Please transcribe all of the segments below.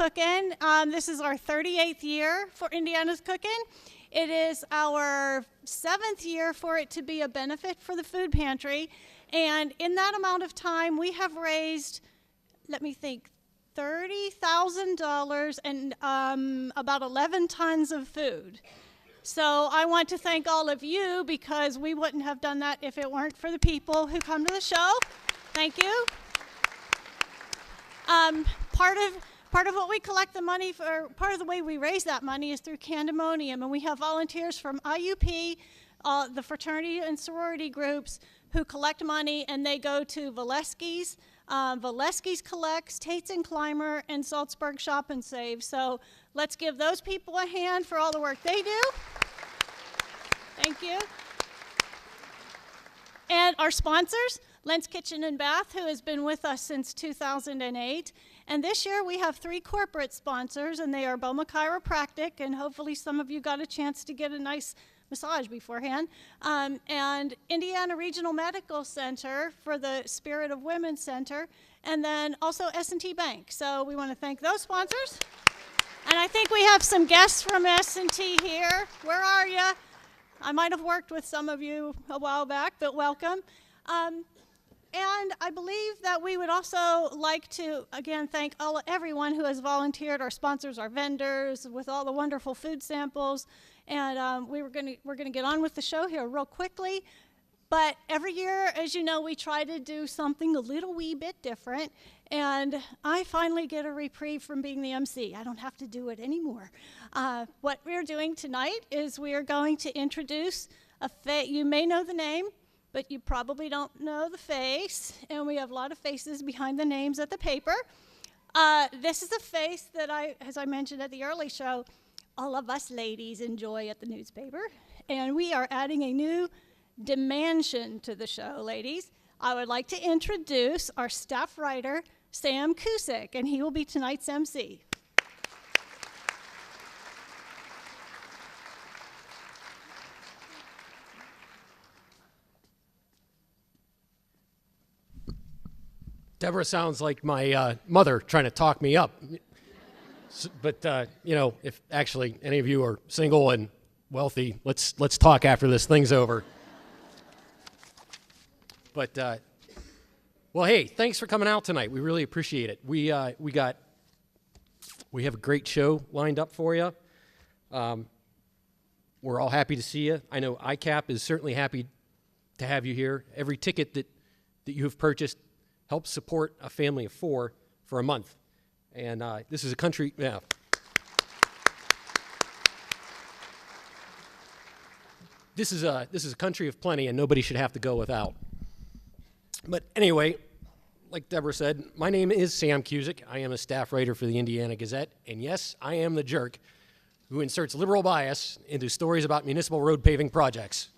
Cookin. This is our 38th year for Indiana's Cookin. It is our 7th year for it to be a benefit for the food pantry. And in that amount of time, we have raised, let me think, $30,000 and about 11 tons of food. So I want to thank all of you because we wouldn't have done that if it weren't for the people who come to the show. Thank you. Part of what we collect the money for, part of the way we raise that money is through Candemonium, and we have volunteers from IUP, the fraternity and sorority groups who collect money, and they go to Valesky's. Valesky's collects, Tate's and Clymer, and Salzburg Shop and Save. So let's give those people a hand for all the work they do. Thank you. And our sponsors, Lent's Kitchen and Bath, who has been with us since 2008. And this year we have 3 corporate sponsors, and they are Boma Chiropractic, and hopefully some of you got a chance to get a nice massage beforehand, and Indiana Regional Medical Center for the Spirit of Women Center, and then also S&T Bank. So we want to thank those sponsors. And I think we have some guests from S&T here. Where are you? I might have worked with some of you a while back, but welcome. And I believe that we would also like to, again, thank everyone who has volunteered, our sponsors, our vendors, with all the wonderful food samples. And we're going to get on with the show here real quickly. But every year, as you know, we try to do something a little wee bit different. And I finally get a reprieve from being the MC. I don't have to do it anymore. What we're doing tonight is we are going to introduce you may know the name, but you probably don't know the face, and we have a lot of faces behind the names at the paper. This is a face that as I mentioned at the early show, all of us ladies enjoy at the newspaper, and we are adding a new dimension to the show, ladies. I would like to introduce our staff writer, Sam Cusick, and he will be tonight's MC. Deborah sounds like my mother trying to talk me up. But, you know, if actually any of you are single and wealthy, let's talk after this thing's over. But, well, hey, thanks for coming out tonight. We really appreciate it. We have a great show lined up for you. We're all happy to see you. I know ICAP is certainly happy to have you here. Every ticket that you have purchased helps support a family of 4 for a month. And this is a country, yeah. This is a country of plenty, and nobody should have to go without. But anyway, like Deborah said, my name is Sam Cusick. I am a staff writer for the Indiana Gazette, and yes, I am the jerk who inserts liberal bias into stories about municipal road paving projects.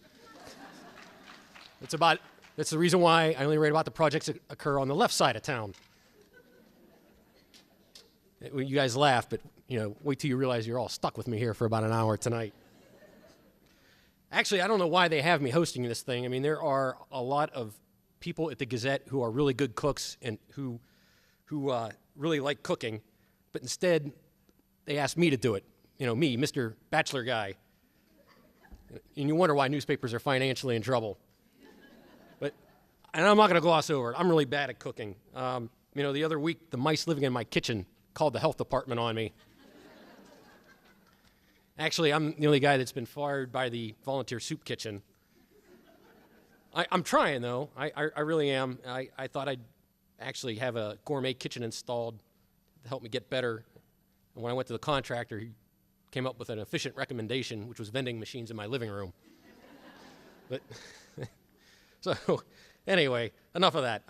That's the reason why I only write about the projects that occur on the left side of town. You guys laugh, but you know, wait till you realize you're all stuck with me here for about an hour tonight. Actually, I don't know why they have me hosting this thing. I mean, there are a lot of people at the Gazette who are really good cooks and who really like cooking, but instead they asked me to do it. You know, me, Mr. Bachelor Guy. And you wonder why newspapers are financially in trouble. And I'm not going to gloss over it. I'm really bad at cooking. You know, the other week, the mice living in my kitchen called the health department on me. Actually, I'm the only guy that's been fired by the volunteer soup kitchen. I'm trying, though. I really am. I thought I'd actually have a gourmet kitchen installed to help me get better. And when I went to the contractor, he came up with an efficient recommendation, which was vending machines in my living room. But so anyway, enough of that.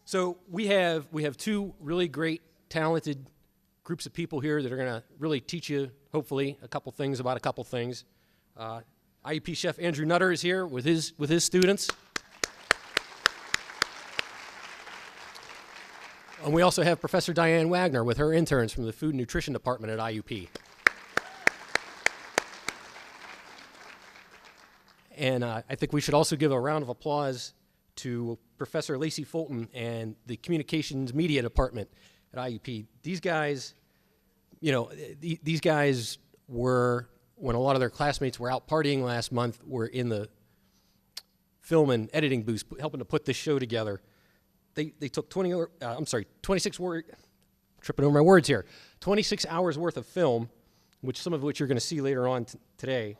So we have 2 really great, talented groups of people here that are going to really teach you, hopefully, a couple things about a couple things. IUP chef Andrew Nutter is here with his students. And we also have Professor Diane Wagner with her interns from the Food and Nutrition Department at IUP. And I think we should also give a round of applause to Professor Lacey Fulton and the Communications Media Department at IUP. These guys you know, these guys were, when a lot of their classmates were out partying last month, were in the film and editing booth helping to put this show together. They took 26 tripping over my words here, 26 hours worth of film, which some of which you're going to see later on today,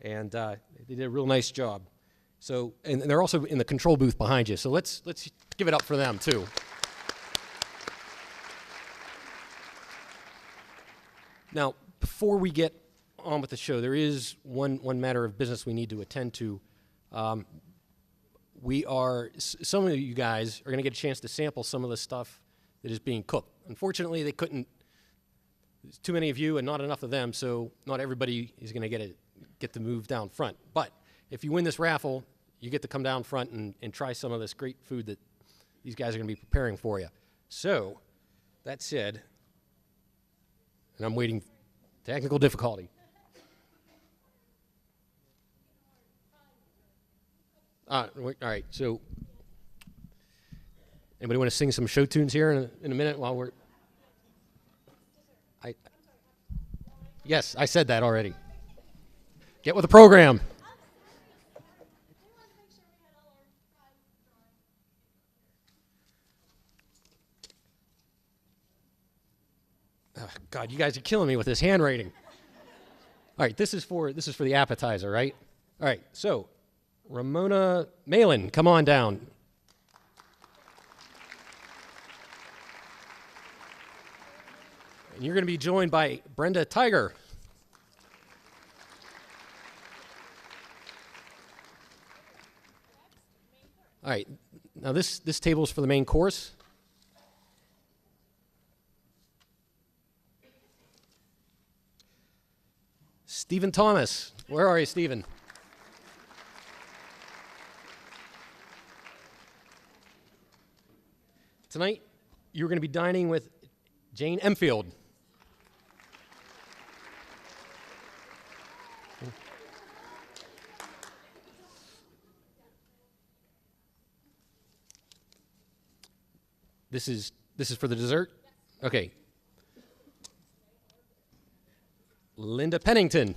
and they did a real nice job. So, and they're also in the control booth behind you. So let's give it up for them too. Now, before we get on with the show, there is one matter of business we need to attend to. Some of you guys are going to get a chance to sample some of the stuff that is being cooked. Unfortunately, they couldn't. There's too many of you and not enough of them, so not everybody is going to get to move down front. But if you win this raffle, you get to come down front and try some of this great food that these guys are going to be preparing for you. So, that said, and I'm waiting, technical difficulty. All right, so anybody want to sing some show tunes here in a minute while we're... Yes, I said that already. Get with the program. Oh, God, you guys are killing me with this handwriting. All right, this is for the appetizer, right? All right, so Ramona Malin, come on down. And you're going to be joined by Brenda Tiger. All right, now this table is for the main course. Stephen Thomas, where are you, Stephen? Tonight, you're going to be dining with Jane Emfield. This is for the dessert? Okay. Linda Pennington.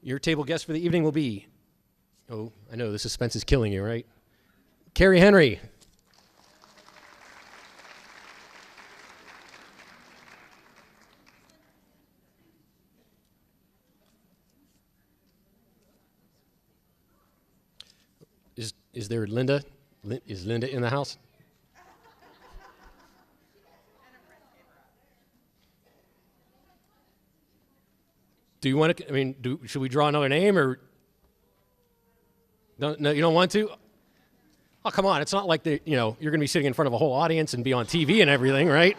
Your table guest for the evening will be, oh, I know the suspense is killing you, right? Carrie Henry. Is there Linda? Is Linda in the house? Do you want to, I mean, should we draw another name or? No, you don't want to? Oh, come on. It's not like, you're going to be sitting in front of a whole audience and be on TV and everything, right?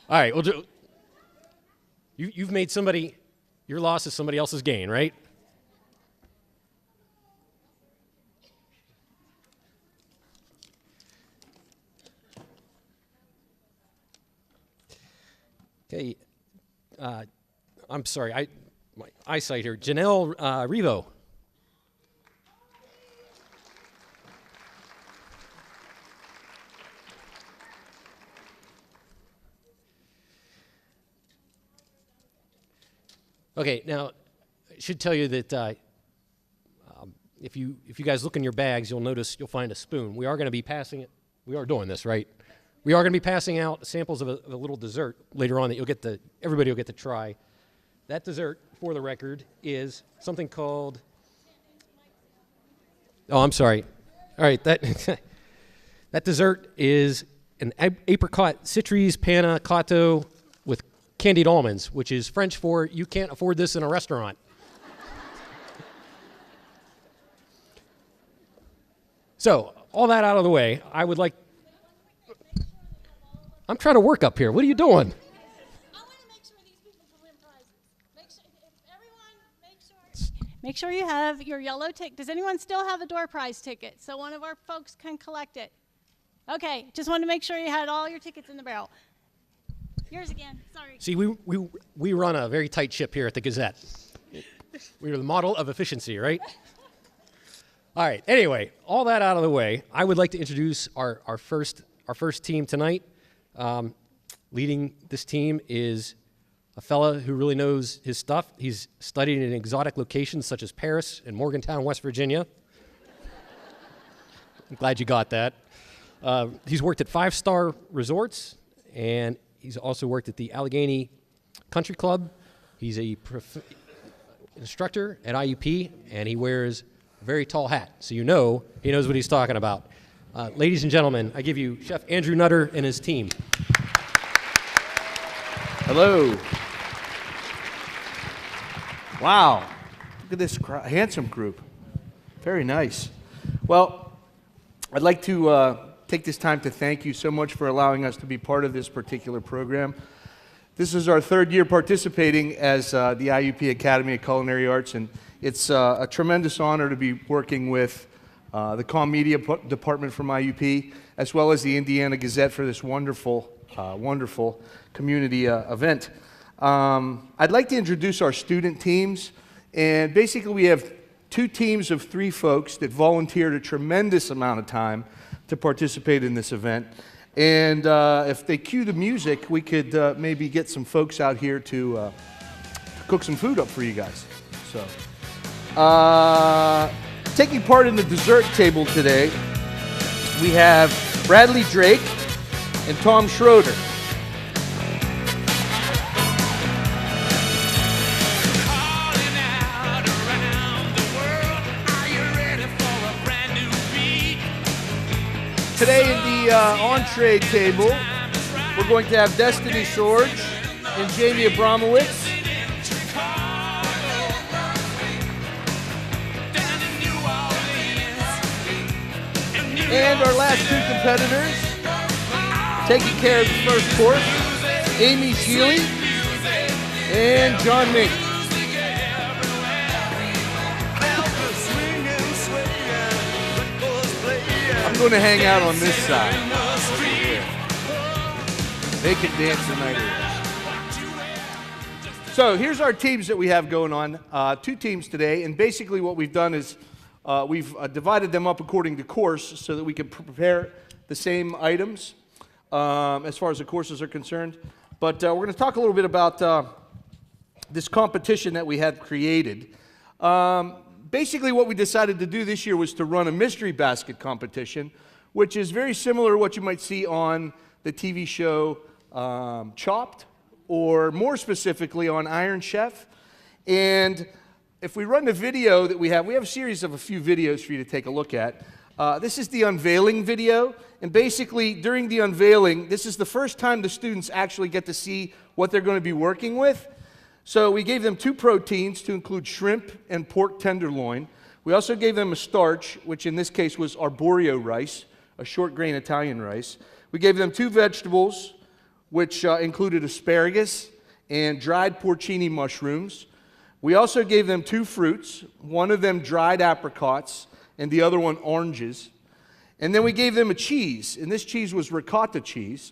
All right. Well, you've made your loss is somebody else's gain, right? Okay. I'm sorry, my eyesight here. Janelle Revo. Okay, now I should tell you that if you guys look in your bags, you'll find a spoon. We are going to be passing it. We are doing this, right? We are going to be passing out samples of a little dessert later on that everybody will get to try. That dessert, for the record, is something called, oh, I'm sorry. All right, that dessert is an apricot citrus panna cotta with candied almonds, which is French for you can't afford this in a restaurant. So, all that out of the way, I'm trying to work up here. What are you doing? I want to make sure these people can win prizes. Make sure you have your yellow ticket. Does anyone still have a door prize ticket so one of our folks can collect it? Okay, just wanted to make sure you had all your tickets in the barrel. Yours again. Sorry. See, we run a very tight ship here at the Gazette. We are the model of efficiency, right? All right. Anyway, all that out of the way, I would like to introduce our first team tonight. Leading this team is a fella who really knows his stuff. He's studied in exotic locations such as Paris and Morgantown, West Virginia. I'm glad you got that. He's worked at 5-star resorts, and he's also worked at the Allegheny Country Club. He's a instructor at IUP, and he wears a very tall hat, so you know he knows what he's talking about. Ladies and gentlemen, I give you Chef Andrew Nutter and his team. Hello. Wow. Look at this handsome group. Very nice. Well, I'd like to take this time to thank you so much for allowing us to be part of this particular program. This is our third year participating as the IUP Academy of Culinary Arts, and it's a tremendous honor to be working with the Comm Media Department from IUP, as well as the Indiana Gazette for this wonderful, wonderful community event. I'd like to introduce our student teams, and basically we have 2 teams of 3 folks that volunteered a tremendous amount of time to participate in this event. And if they cue the music, we could maybe get some folks out here to cook some food up for you guys. So, taking part in the dessert table today, we have Bradley Drake and Tom Schroeder. Today in the entree table, we're going to have Destiny Sorge and Jamie Abramowitz. And our last 2 competitors, taking care of the first course, Amy Sheely and John Mink. I'm going to hang out on this side. They can dance the night away. So here's our teams that we have going on. 2 teams today, and basically what we've done is we've divided them up according to course so that we can prepare the same items as far as the courses are concerned. But we're going to talk a little bit about this competition that we had created. Basically what we decided to do this year was to run a mystery basket competition, which is very similar to what you might see on the TV show Chopped, or more specifically on Iron Chef. And if we run the video that we have a series of a few videos for you to take a look at. This is the unveiling video, and basically during the unveiling, this is the first time the students actually get to see what they're going to be working with. So we gave them 2 proteins to include shrimp and pork tenderloin. We also gave them a starch, which in this case was arborio rice, a short grain Italian rice. We gave them 2 vegetables, which included asparagus and dried porcini mushrooms. We also gave them 2 fruits, one of them dried apricots and the other one oranges. And then we gave them a cheese, and this cheese was ricotta cheese.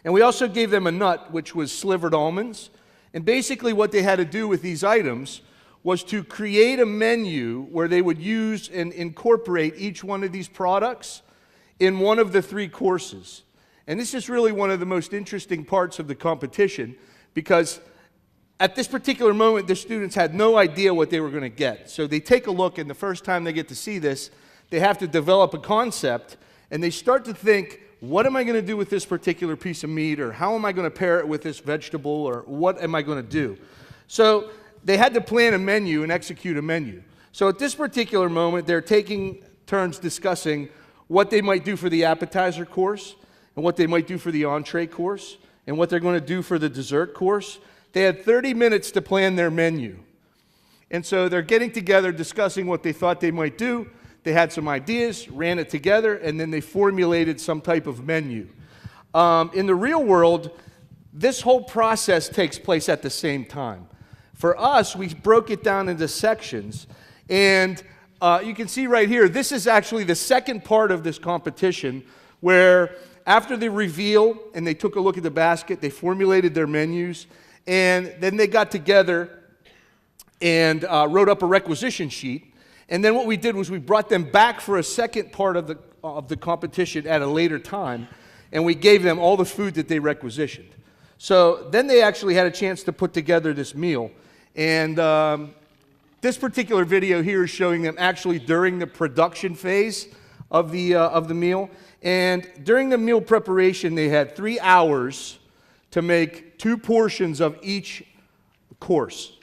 And we also gave them a nut, which was slivered almonds. And basically what they had to do with these items was to create a menu where they would use and incorporate each one of these products in one of the 3 courses. And this is really one of the most interesting parts of the competition, because at this particular moment, the students had no idea what they were going to get. So they take a look, and the first time they get to see this, they have to develop a concept, and they start to think, what am I going to do with this particular piece of meat, or how am I going to pair it with this vegetable, or what am I going to do? So they had to plan a menu and execute a menu. So at this particular moment, they're taking turns discussing what they might do for the appetizer course, and what they might do for the entree course, and what they're going to do for the dessert course. They had 30 minutes to plan their menu. And so they're getting together, discussing what they thought they might do. They had some ideas, ran it together, and then they formulated some type of menu. In the real world, this whole process takes place at the same time. For us, we broke it down into sections, and you can see right here, this is actually the second part of this competition, where after the reveal and they took a look at the basket, they formulated their menus, and then they got together and wrote up a requisition sheet. And then what we did was we brought them back for a second part of the competition at a later time, and we gave them all the food that they requisitioned. So then they actually had a chance to put together this meal. And this particular video here is showing them actually during the production phase of the meal. And during the meal preparation, they had 3 hours to make 2 portions of each course.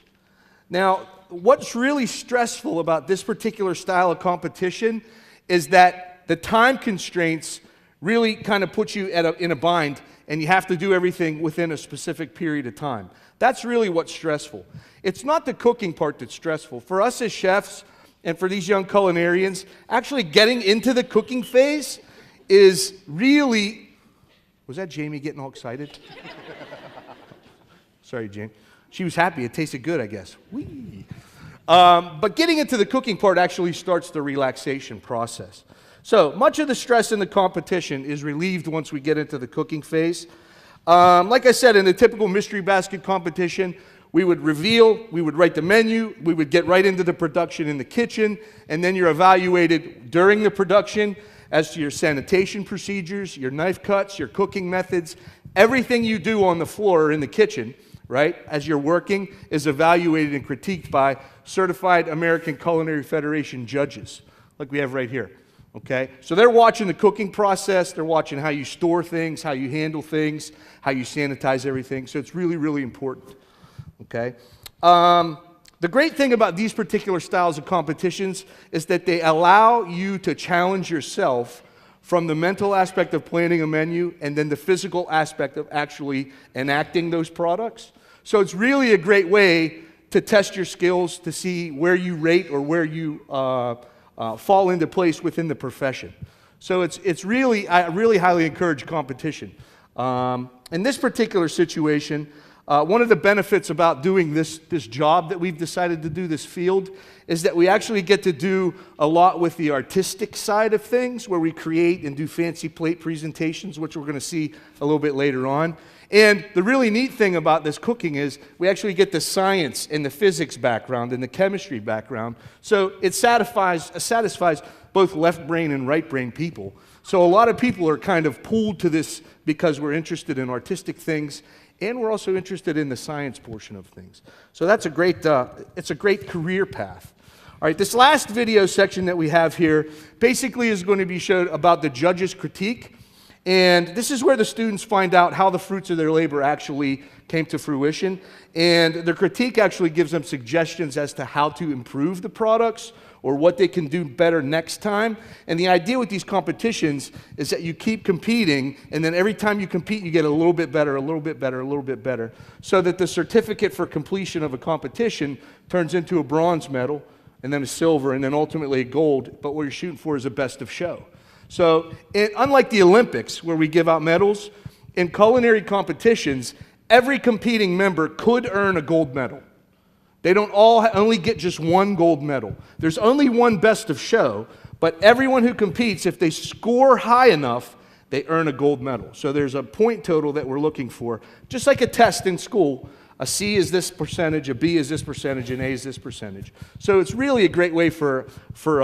Now, what's really stressful about this particular style of competition is that the time constraints really kind of put you in a bind, and you have to do everything within a specific period of time. That's really what's stressful. It's not the cooking part that's stressful. For us as chefs and for these young culinarians, actually getting into the cooking phase is really... Was that Jamie getting all excited? Sorry, Jamie. She was happy. It tasted good, I guess. Whee! But getting into the cooking part actually starts the relaxation process. So much of the stress in the competition is relieved once we get into the cooking phase. Like I said, in the typical mystery basket competition, we would reveal, we would write the menu, we would get right into the production in the kitchen, and then you're evaluated during the production as to your sanitation procedures, your knife cuts, your cooking methods. Everything you do on the floor or in the kitchen, right, as you're working, is evaluated and critiqued by certified American Culinary Federation judges, like we have right here. Okay, so they're watching the cooking process, they're watching how you store things, how you handle things, how you sanitize everything, so it's really, really important. Okay, the great thing about these particular styles of competitions is that they allow you to challenge yourself from the mental aspect of planning a menu and then the physical aspect of actually enacting those products. So it's really a great way to test your skills, to see where you rate or where you fall into place within the profession. So it's really, I really highly encourage competition. In this particular situation, one of the benefits about doing this job that we've decided to do, this field, is that we actually get to do a lot with the artistic side of things, where we create and do fancy plate presentations, which we're going to see a little bit later on. And the really neat thing about this cooking is we actually get the science and the physics background and the chemistry background. So it satisfies both left brain and right brain people. So a lot of people are kind of pulled to this because we're interested in artistic things, and we're also interested in the science portion of things. So that's it's a great career path. All right, this last video section that we have here basically is going to be showed about the judges' critique. And this is where the students find out how the fruits of their labor actually came to fruition. And their critique actually gives them suggestions as to how to improve the products or what they can do better next time. And the idea with these competitions is that you keep competing, and then every time you compete, you get a little bit better, a little bit better, a little bit better, so that the certificate for completion of a competition turns into a bronze medal, and then a silver, and then ultimately a gold. But what you're shooting for is a best of show. So, unlike the Olympics, where we give out medals, in culinary competitions, every competing member could earn a gold medal. They don't all only get just one gold medal. There's only one best of show, but everyone who competes, if they score high enough, they earn a gold medal. So there's a point total that we're looking for. Just like a test in school, a C is this percentage, a B is this percentage, an A is this percentage. So it's really a great way for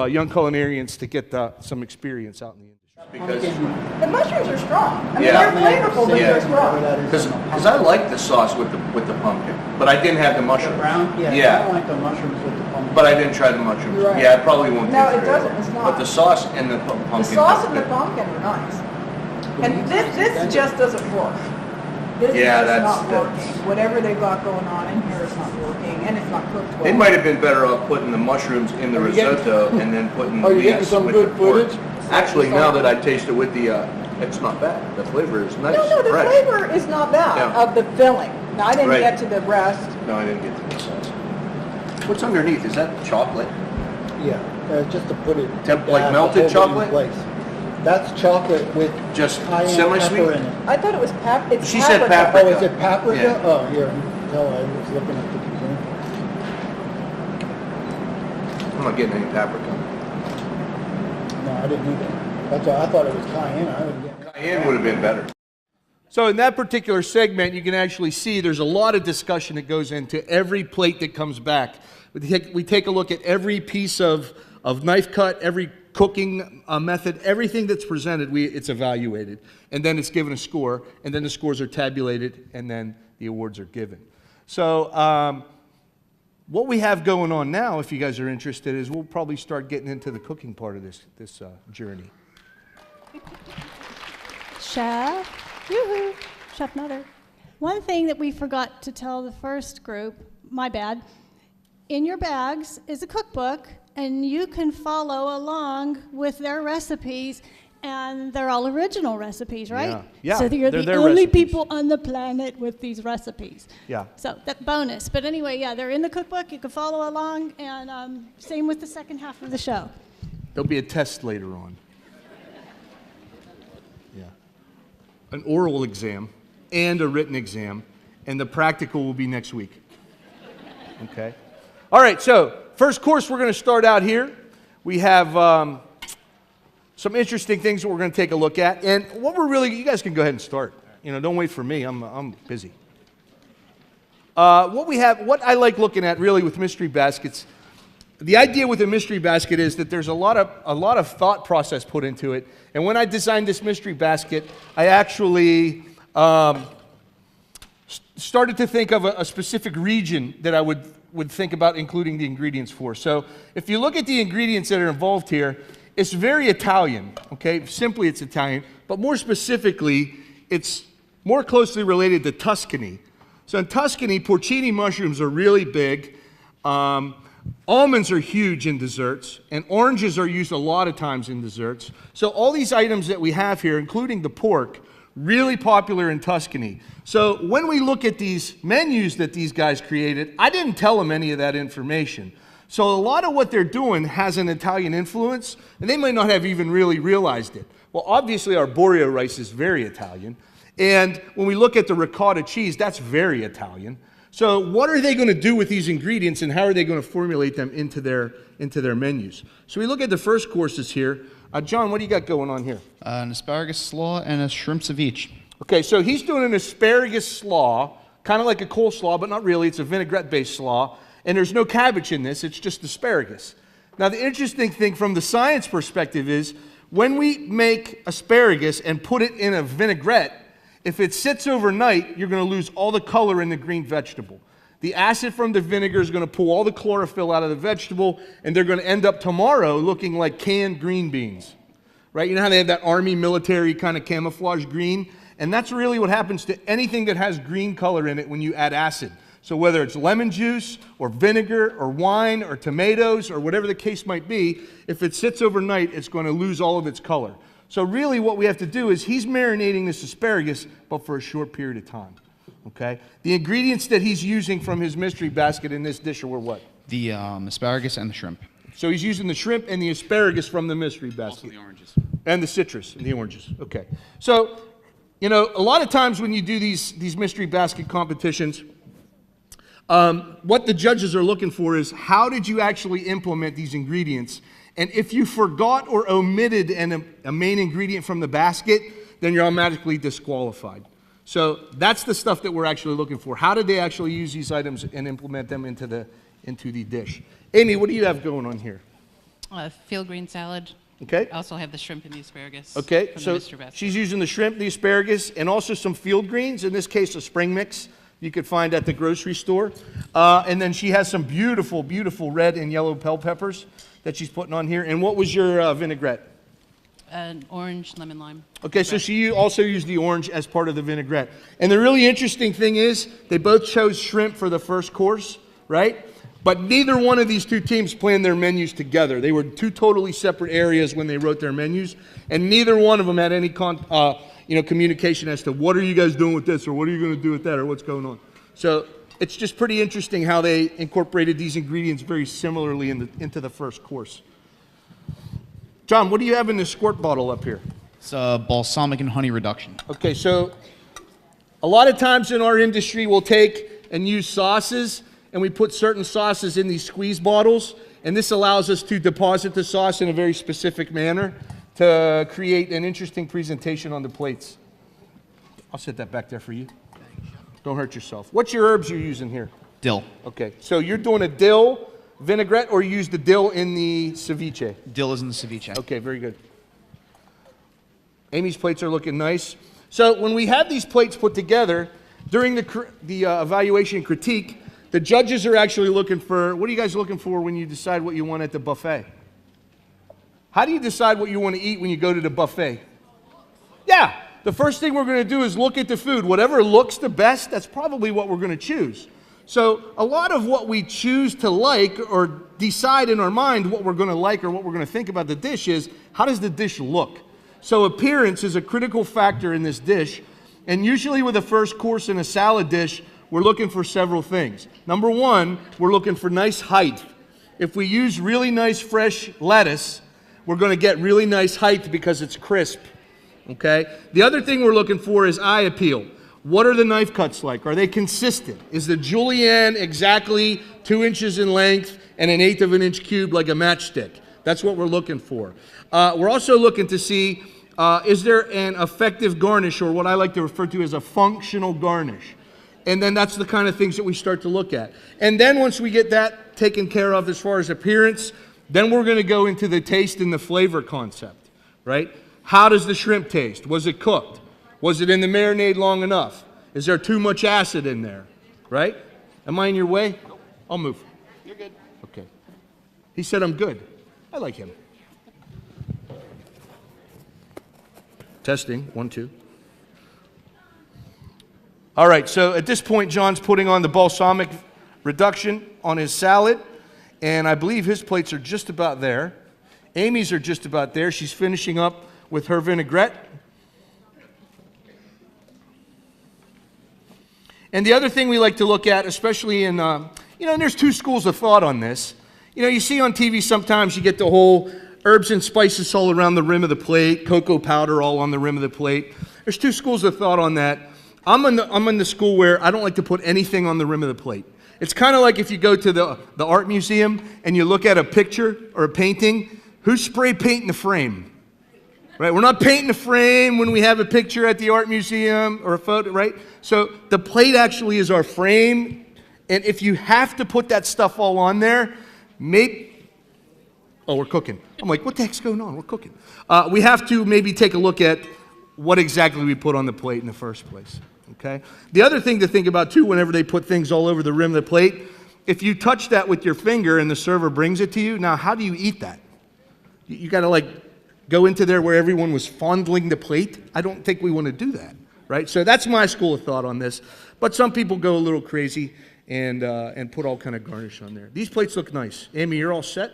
young culinarians to get some experience out in the industry. Because the mushrooms are strong. I mean, Yeah. they're flavorful, but Yeah. they're strong. because I like the sauce with the pumpkin, but I didn't have the The mushroom. brown? Yeah, I Yeah. don't like the mushrooms with the pumpkin. But I didn't try the mushrooms. Right. Yeah, it probably won't No, taste it very doesn't. well. It's not. But the sauce and the pumpkin. The sauce and the good. pumpkin are nice. And this just doesn't work. This Yeah, is just that's- not working. Whatever they've got going on in here is not working, and it's not cooked well. It might have been better off putting the mushrooms in the Are you getting- risotto and then putting Are you getting these some with good the pork. footage? Actually, now that I taste it with the, it's not bad. The flavor is nice. No, the fresh. flavor is not bad Yeah. of the filling. Now, I didn't Right. get to the rest. No, I didn't get to the sauce. What's underneath? Is that chocolate? Yeah, just to put it. Like to melted hold it chocolate? in place. That's chocolate with Just cayenne semi-sweet? pepper in it. I thought it was it's She said paprika. paprika. Oh, is it paprika? Yeah. Oh, here, tell I was looking at the container. I'm not getting any paprika. No, I didn't either. That's why I thought it was cayenne. I didn't get Cayenne would have been better. So in that particular segment, you can actually see there's a lot of discussion that goes into every plate that comes back. We take a look at every piece of of knife cut, every cooking method, everything that's presented, it's evaluated. And then it's given a score, and then the scores are tabulated, and then the awards are given. So what we have going on now, if you guys are interested, is we'll probably start getting into the cooking part of this journey. Chef, yoo-hoo, Chef Mother. One thing that we forgot to tell the first group, my bad, in your bags is a cookbook, and you can follow along with their recipes, and they're all original recipes, right? Yeah. So you're They're the their only recipes. people on the planet with these recipes. Yeah. So that bonus. But anyway, yeah, they're in the cookbook. You can follow along, and same with the second half of the show. There'll be a test later on. Yeah. An oral exam and a written exam, and the practical will be next week. Okay? All right, so first course we're going to start out here. We have some interesting things that we're going to take a look at. And what we're really, you guys can go ahead and start. You know, don't wait for me. I'm busy. What I like looking at really with mystery baskets, the idea with a mystery basket is that there's a lot of thought process put into it. And when I designed this mystery basket, I actually started to think of a specific region that I would think about including the ingredients for. So if you look at the ingredients that are involved here, it's very Italian, okay? Simply it's Italian, but more specifically, it's more closely related to Tuscany. So in Tuscany, porcini mushrooms are really big. Almonds are huge in desserts, and oranges are used a lot of times in desserts. So all these items that we have here, including the pork, really popular in Tuscany. So when we look at these menus that these guys created, I didn't tell them any of that information. So a lot of what they're doing has an Italian influence, and they might not have even really realized it. Well, obviously our arborio rice is very Italian, and when we look at the ricotta cheese, that's very Italian. So what are they going to do with these ingredients, and how are they going to formulate them into their menus? So we look at the first courses here. John, what do you got going on here? An asparagus slaw and a shrimp ceviche. Okay, so he's doing an asparagus slaw, kind of like a coleslaw, but not really. It's a vinaigrette-based slaw, and there's no cabbage in this. It's just asparagus. Now, the interesting thing from the science perspective is when we make asparagus and put it in a vinaigrette, if it sits overnight, you're going to lose all the color in the green vegetable. The acid from the vinegar is going to pull all the chlorophyll out of the vegetable, and they're going to end up tomorrow looking like canned green beans. Right? You know how they have that army military kind of camouflage green? And that's really what happens to anything that has green color in it when you add acid. So whether it's lemon juice or vinegar or wine or tomatoes or whatever the case might be, if it sits overnight, it's going to lose all of its color. So really what we have to do is he's marinating this asparagus, but for a short period of time. Okay? The ingredients that he's using from his mystery basket in this dish are what? The asparagus and the shrimp. So he's using the shrimp and the asparagus from the mystery basket. Also the oranges. And the citrus and the oranges. Okay. So, you know, a lot of times when you do these mystery basket competitions, what the judges are looking for is how did you actually implement these ingredients? And if you forgot or omitted a main ingredient from the basket, then you're automatically disqualified. So that's the stuff that we're actually looking for. How did they actually use these items and implement them into the dish? Amy, what do you have going on here? Field green salad. Okay. I also have the shrimp and the asparagus. Okay, from the so mystery basket. she's using the shrimp, the asparagus, and also some field greens, in this case a spring mix you could find at the grocery store. And then she has some beautiful, beautiful red and yellow bell peppers that she's putting on here. And what was your vinaigrette? An orange, lemon, lime. Okay, so she also used the orange as part of the vinaigrette. And the really interesting thing is they both chose shrimp for the first course, right? But neither one of these two teams planned their menus together. They were two totally separate areas when they wrote their menus, and neither one of them had any communication as to what are you guys doing with this, or what are you going to do with that, or what's going on. So it's just pretty interesting how they incorporated these ingredients very similarly into the first course. John, what do you have in this squirt bottle up here? It's a balsamic and honey reduction. Okay, so a lot of times in our industry we'll take and use sauces, and we put certain sauces in these squeeze bottles, and this allows us to deposit the sauce in a very specific manner to create an interesting presentation on the plates. I'll set that back there for you. Don't hurt yourself. What's your herbs you're using here? Dill. Okay, so you're doing a dill vinaigrette, or you use the dill in the ceviche? Dill is in the ceviche. Okay, very good. Amy's plates are looking nice. So when we have these plates put together, during the evaluation and critique, the judges are actually looking for, what are you guys looking for when you decide what you want at the buffet? How do you decide what you want to eat when you go to the buffet? Yeah, the first thing we're going to do is look at the food. Whatever looks the best, that's probably what we're going to choose. So a lot of what we choose to like or decide in our mind what we're going to like or what we're going to think about the dish is, how does the dish look? So appearance is a critical factor in this dish. And usually with a first course in a salad dish, we're looking for several things. Number one, we're looking for nice height. If we use really nice fresh lettuce, we're going to get really nice height because it's crisp. Okay? The other thing we're looking for is eye appeal. What are the knife cuts like? Are they consistent? Is the julienne exactly 2 inches in length and 1/8 of an inch cube like a matchstick? That's what we're looking for. We're also looking to see, is there an effective garnish, or what I like to refer to as a functional garnish? And then that's the kind of things that we start to look at. And then once we get that taken care of as far as appearance, then we're going to go into the taste and the flavor concept, right? How does the shrimp taste? Was it cooked? Was it in the marinade long enough? Is there too much acid in there, right? Am I in your way? I'll move. You're good. Okay. He said I'm good. I like him. Testing, 1, 2. All right, so at this point, John's putting on the balsamic reduction on his salad, and I believe his plates are just about there. Amy's are just about there. She's finishing up with her vinaigrette. And the other thing we like to look at, especially in, and there's two schools of thought on this. You see on TV sometimes you get the whole herbs and spices all around the rim of the plate, cocoa powder all on the rim of the plate. There's two schools of thought on that. I'm in the school where I don't like to put anything on the rim of the plate. It's kind of like if you go to the art museum and you look at a picture or a painting, who's spray painting the frame? Right? We're not painting the frame when we have a picture at the art museum or a photo, right? So the plate actually is our frame, and if you have to put that stuff all on there, we're cooking. I'm like, what the heck's going on? We're cooking. We have to maybe take a look at what exactly we put on the plate in the first place. Okay? The other thing to think about too, whenever they put things all over the rim of the plate, if you touch that with your finger and the server brings it to you, now how do you eat that? You got to go into there where everyone was fondling the plate. I don't think we want to do that, right? So that's my school of thought on this. But some people go a little crazy and put all kind of garnish on there. These plates look nice. Amy, you're all set?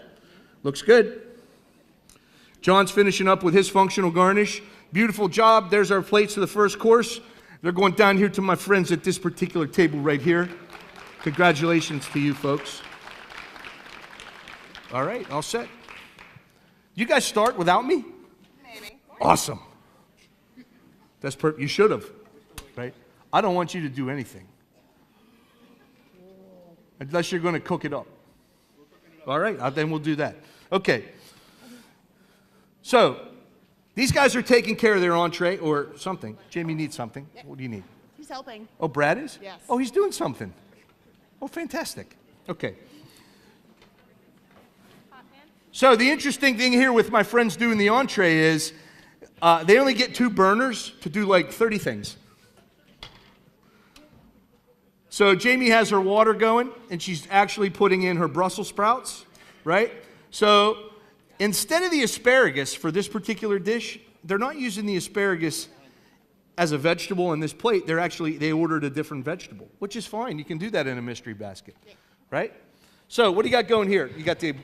Looks good. John's finishing up with his functional garnish. Beautiful job. There's our plates for the first course. They're going down here to my friends at this particular table right here. Congratulations to you folks. All right, all set. You guys start without me? Maybe. Awesome. That's you should have, right? I don't want you to do anything. Unless you're going to cook it up. All right, then we'll do that. Okay. So, these guys are taking care of their entree or something. Jamie needs something. Yep. What do you need? He's helping. Oh, Brad is? Yes. Oh, he's doing something. Oh, fantastic. Okay. So the interesting thing here with my friends doing the entree is they only get 2 burners to do 30 things. So Jamie has her water going, and she's actually putting in her Brussels sprouts, right? So instead of the asparagus for this particular dish, they're not using the asparagus as a vegetable on this plate. They ordered a different vegetable, which is fine. You can do that in a mystery basket, right? So what do you got going here? You got the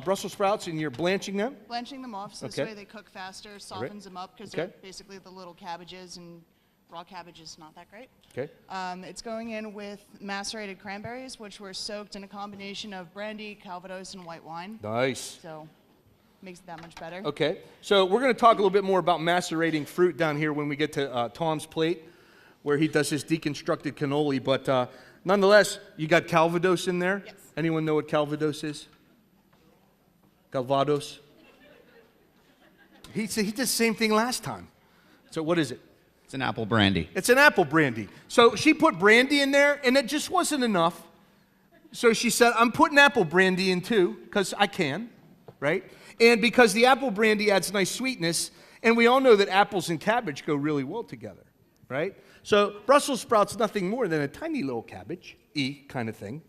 Brussels sprouts, and you're blanching them? Blanching them off so this way they cook faster, softens them up, because they're basically the little cabbages, and raw cabbage is not that great. Okay. It's going in with macerated cranberries, which were soaked in a combination of brandy, Calvados, and white wine. Nice. So makes it that much better. Okay. So we're going to talk a little bit more about macerating fruit down here when we get to Tom's plate, where he does his deconstructed cannoli. But nonetheless, you got Calvados in there? Yes. Anyone know what Calvados is? Calvados? He did the same thing last time. So what is it? It's an apple brandy. It's an apple brandy. So she put brandy in there, and it just wasn't enough. So she said, I'm putting apple brandy in too, because I can, right? And because the apple brandy adds nice sweetness, and we all know that apples and cabbage go really well together, right? So Brussels sprouts nothing more than a tiny little cabbage, kind of thing,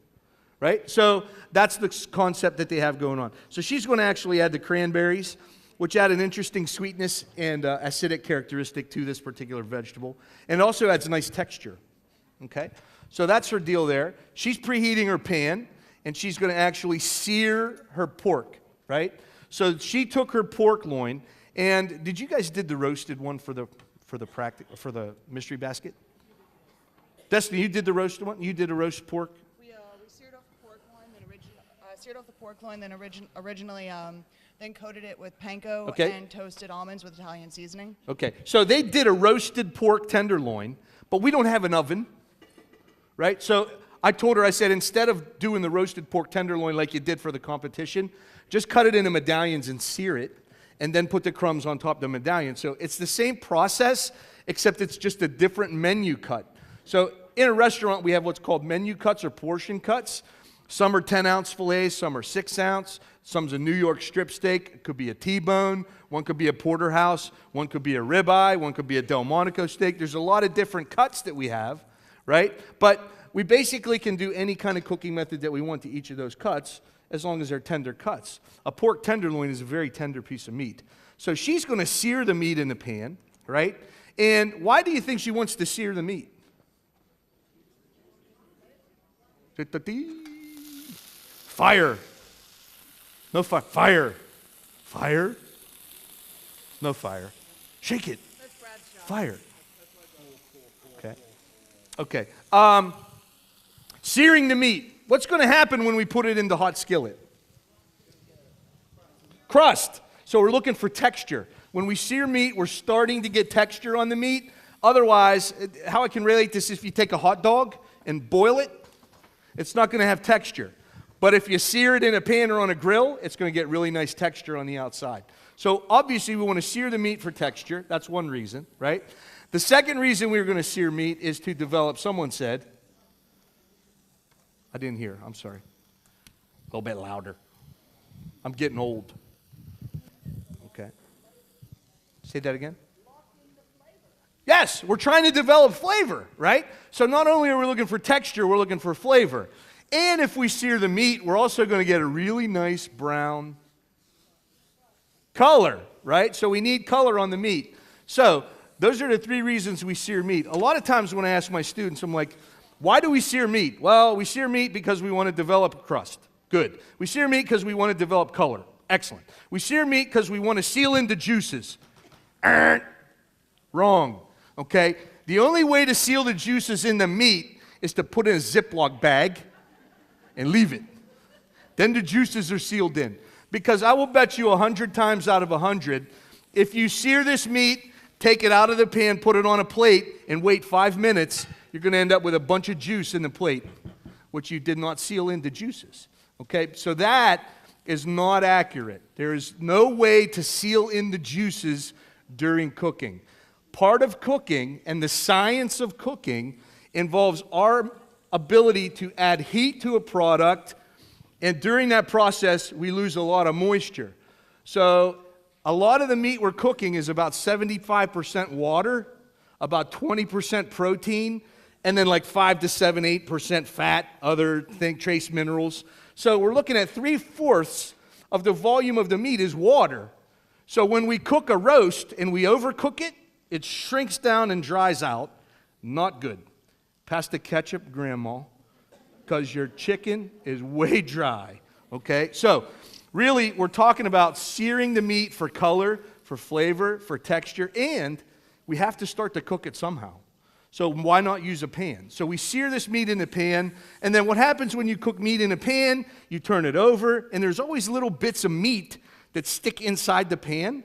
right? So that's the concept that they have going on. So she's going to actually add the cranberries, which add an interesting sweetness and acidic characteristic to this particular vegetable, and it also adds a nice texture, okay? So that's her deal there. She's preheating her pan, and she's going to actually sear her pork, right? So she took her pork loin, and did you guys did the roasted one for the mystery basket? Destiny, you did the roasted one? You did a roast pork? We seared off the pork loin, then originally then coated it with panko and toasted almonds with Italian seasoning. Okay, so they did a roasted pork tenderloin, but we don't have an oven, right? So I told her, I said, instead of doing the roasted pork tenderloin like you did for the competition, just cut it into medallions and sear it, and then put the crumbs on top of the medallion. So it's the same process, except it's just a different menu cut. So in a restaurant, we have what's called menu cuts or portion cuts. Some are 10-ounce fillets, some are 6-ounce. Some's a New York strip steak. It could be a T-bone. One could be a porterhouse. One could be a ribeye. One could be a Delmonico steak. There's a lot of different cuts that we have, right? But we basically can do any kind of cooking method that we want to each of those cuts, as long as they're tender cuts. A pork tenderloin is a very tender piece of meat. So she's going to sear the meat in the pan, right? And why do you think she wants to sear the meat? Fire. No fire. Fire. Fire. No fire. Shake it. Fire. Okay. Okay. Searing the meat. What's going to happen when we put it in the hot skillet? Crust. So we're looking for texture. When we sear meat, we're starting to get texture on the meat. Otherwise, how I can relate this is if you take a hot dog and boil it, it's not going to have texture. But if you sear it in a pan or on a grill, it's going to get really nice texture on the outside. So obviously, we want to sear the meat for texture. That's one reason, right? The second reason we're going to sear meat is to develop, someone said, I didn't hear. I'm sorry. A little bit louder. I'm getting old. Okay. Say that again. Yes, we're trying to develop flavor, right? So not only are we looking for texture, we're looking for flavor. And if we sear the meat, we're also going to get a really nice brown color, right? So we need color on the meat. So those are the three reasons we sear meat. A lot of times when I ask my students, I'm like, why do we sear meat? Well, we sear meat because we want to develop a crust. Good. We sear meat because we want to develop color. Excellent. We sear meat because we want to seal in the juices. Wrong. Okay? The only way to seal the juices in the meat is to put in a Ziploc bag and leave it. Then the juices are sealed in. Because I will bet you 100 times out of 100, if you sear this meat, take it out of the pan, put it on a plate, and wait 5 minutes, you're going to end up with a bunch of juice in the plate, which you did not seal into juices. Okay, so that is not accurate. There is no way to seal in the juices during cooking. Part of cooking and the science of cooking involves our ability to add heat to a product, and during that process, we lose a lot of moisture. So a lot of the meat we're cooking is about 75% water, about 20% protein, and then like 5 to 7, 8% fat, other trace minerals. So we're looking at 3/4 of the volume of the meat is water. So when we cook a roast and we overcook it, it shrinks down and dries out. Not good. Pass the ketchup, Grandma, because your chicken is way dry. Okay? So really, we're talking about searing the meat for color, for flavor, for texture, and we have to start to cook it somehow. So why not use a pan? So we sear this meat in the pan, and then what happens when you cook meat in a pan? You turn it over, and there's always little bits of meat that stick inside the pan.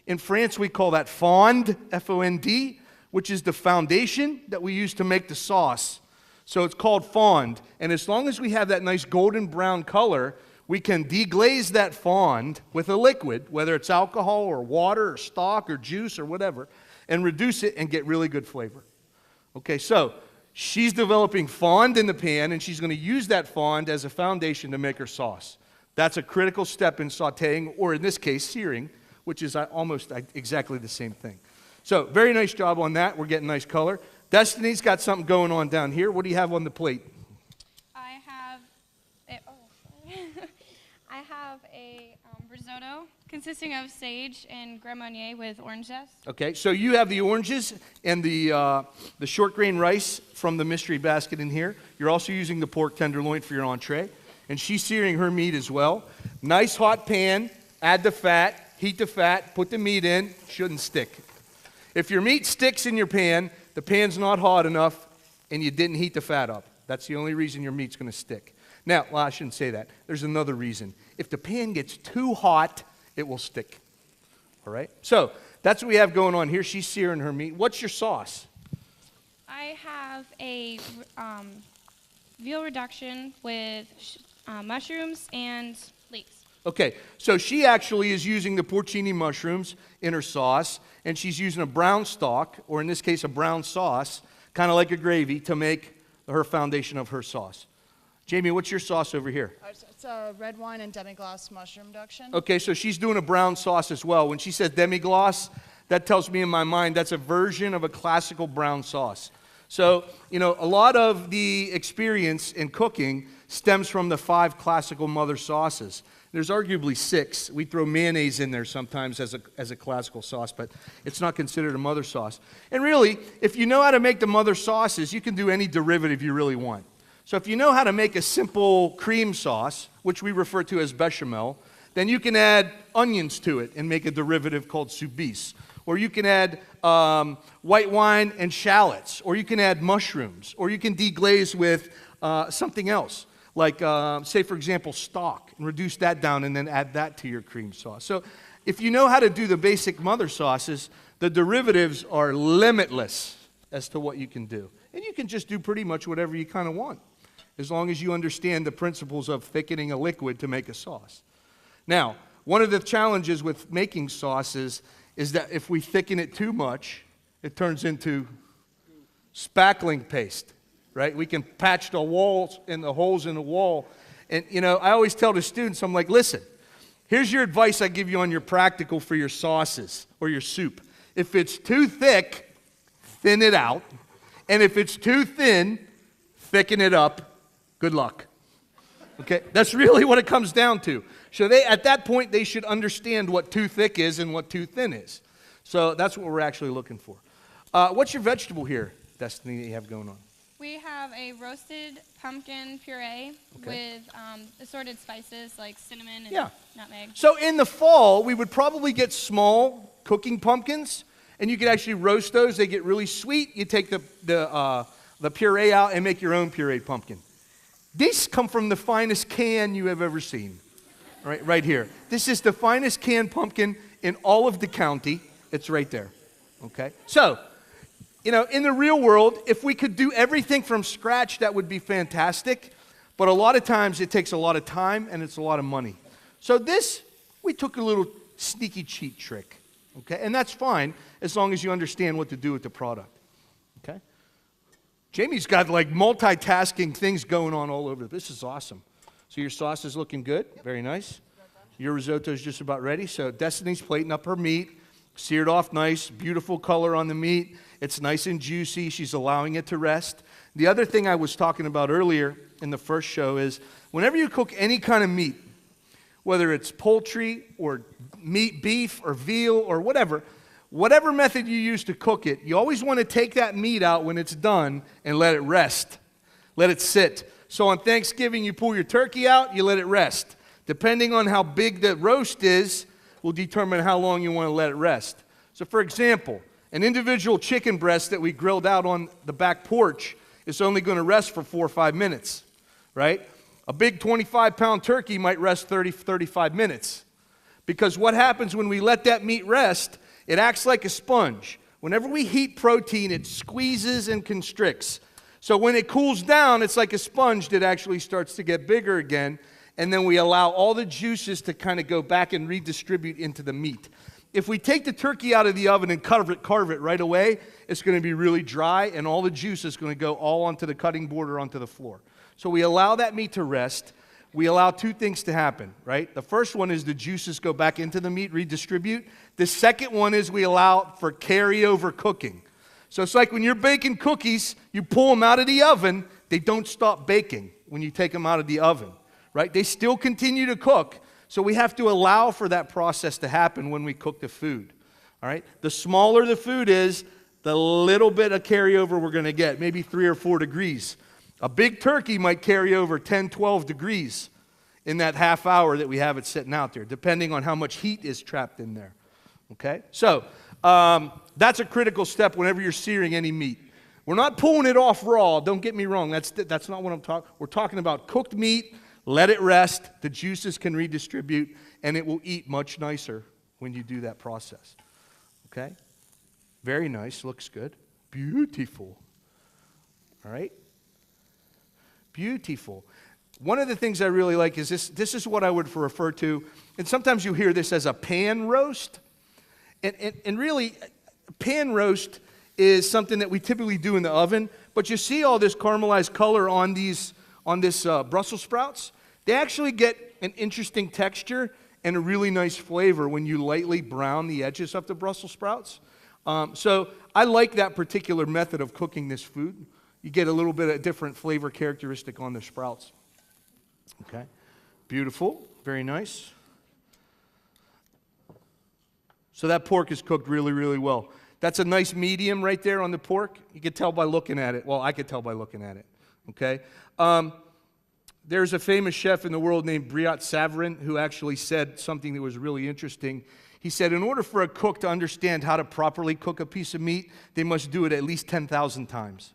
In France, we call that fond, F-O-N-D, which is the foundation that we use to make the sauce. So it's called fond, and as long as we have that nice golden brown color, we can deglaze that fond with a liquid, whether it's alcohol or water or stock or juice or whatever, and reduce it and get really good flavor. Okay, so She's developing fond in the pan, and she's going to use that fond as a foundation to make her sauce. That's a critical step in sautéing, or in this case, searing, which is almost exactly the same thing. So, very nice job on that. We're getting nice color. Destiny's got something going on down here. What do you have on the plate? I have I have a risotto consisting of sage and Grand Marnier with orange zest. Okay, so you have the oranges and the short grain rice from the mystery basket in here. You're also using the pork tenderloin for your entree. And she's searing her meat as well. Nice hot pan, add the fat, heat the fat, put the meat in, shouldn't stick. If your meat sticks in your pan, the pan's not hot enough and you didn't heat the fat up. That's the only reason your meat's going to stick. Now, well, I shouldn't say that. There's another reason. If the pan gets too hot, it will stick. All right? So, that's what we have going on here. She's searing her meat. What's your sauce? I have a veal reduction with mushrooms and leeks. Okay, so she actually is using the porcini mushrooms in her sauce, and she's using a brown stock, or in this case, a brown sauce, kind of like a gravy, to make her foundation of her sauce. Jamie, what's your sauce over here? It's a red wine and demi-glace mushroom reduction. Okay, so she's doing a brown sauce as well. When she says demi-glace, that tells me in my mind that's a version of a classical brown sauce. So, you know, a lot of the experience in cooking stems from the 5 classical mother sauces. There's arguably 6. We throw mayonnaise in there sometimes as a classical sauce, but it's not considered a mother sauce. And really, if you know how to make the mother sauces, you can do any derivative you really want. So if you know how to make a simple cream sauce, which we refer to as bechamel, then you can add onions to it and make a derivative called soubise. Or you can add white wine and shallots, or you can add mushrooms, or you can deglaze with something else, like, say, for example, stock, and reduce that down and then add that to your cream sauce. So if you know how to do the basic mother sauces, the derivatives are limitless as to what you can do. And you can just do pretty much whatever you kind of want, as long as you understand the principles of thickening a liquid to make a sauce. Now, one of the challenges with making sauces is that if we thicken it too much, it turns into spackling paste, right? We can patch the walls and the holes in the wall. And, you know, I always tell the students, I'm like, listen, here's your advice I give you on your practical for your sauces or your soup. If it's too thick, thin it out. And if it's too thin, thicken it up. Good luck. Okay? That's really what it comes down to. So at that point, they should understand what too thick is and what too thin is. So that's what we're actually looking for. What's your vegetable here, Destiny, that you have going on? We have a roasted pumpkin puree with assorted spices like cinnamon and nutmeg. So in the fall, we would probably get small cooking pumpkins, and you could actually roast those. They get really sweet. You take the puree out and make your own pureed pumpkin. These come from the finest can you have ever seen. Right here. This is the finest canned pumpkin in all of the county. It's right there. Okay? So, you know, in the real world, if we could do everything from scratch, that would be fantastic. But a lot of times it takes a lot of time and it's a lot of money. So this, we took a little sneaky cheat trick. Okay? And that's fine as long as you understand what to do with the product. Okay? Jamie's got like multitasking things going on all over. This is awesome. So your sauce is looking good. Very nice. Your risotto is just about ready. So Destiny's plating up her meat. Seared off nice. Beautiful color on the meat. It's nice and juicy. She's allowing it to rest. The other thing I was talking about earlier in the first show is whenever you cook any kind of meat, whether it's poultry or meat, beef or veal or whatever method you use to cook it, you always want to take that meat out when it's done and let it rest. Let it sit. So on Thanksgiving, you pull your turkey out, you let it rest. Depending on how big the roast is, will determine how long you want to let it rest. So for example, an individual chicken breast that we grilled out on the back porch is only going to rest for 4 or 5 minutes, right? A big 25-pound turkey might rest 30, 35 minutes. Because what happens when we let that meat rest, it acts like a sponge. Whenever we heat protein, it squeezes and constricts. So when it cools down, it's like a sponge that actually starts to get bigger again, and then we allow all the juices to kind of go back and redistribute into the meat. if we take the turkey out of the oven and carve it right away, it's going to be really dry, and all the juice is going to go all onto the cutting board or onto the floor. So we allow that meat to rest. We allow two things to happen, right? The first one is the juices go back into the meat, redistribute. The second one is we allow for carryover cooking. So it's like when you're baking cookies, you pull them out of the oven, they don't stop baking when you take them out of the oven, right? They still continue to cook. So we have to allow for that process to happen when we cook the food, all right? The smaller the food is, the little bit of carryover we're going to get, maybe 3 or 4 degrees. A big turkey might carry over 10, 12 degrees in that half hour that we have it sitting out there, depending on how much heat is trapped in there, okay? So that's a critical step whenever you're searing any meat. We're not pulling it off raw, don't get me wrong. That's not what I'm talking. We're talking about cooked meat, let it rest, the juices can redistribute, and it will eat much nicer when you do that process, okay? Very nice, looks good. Beautiful, all right? Beautiful. One of the things I really like is this is what I would refer to, and sometimes you hear this as a pan roast. And really, pan roast is something that we typically do in the oven, but you see all this caramelized color on this Brussels sprouts. They actually get an interesting texture and a really nice flavor when you lightly brown the edges of the Brussels sprouts. So I like that particular method of cooking this food. You get a little bit of different flavor characteristic on the sprouts. Okay, beautiful, very nice. So that pork is cooked really, really well. That's a nice medium right there on the pork. You can tell by looking at it. Well, I could tell by looking at it, okay? There's a famous chef in the world named Briat Savarin who actually said something that was really interesting. He said, in order for a cook to understand how to properly cook a piece of meat, they must do it at least 10,000 times.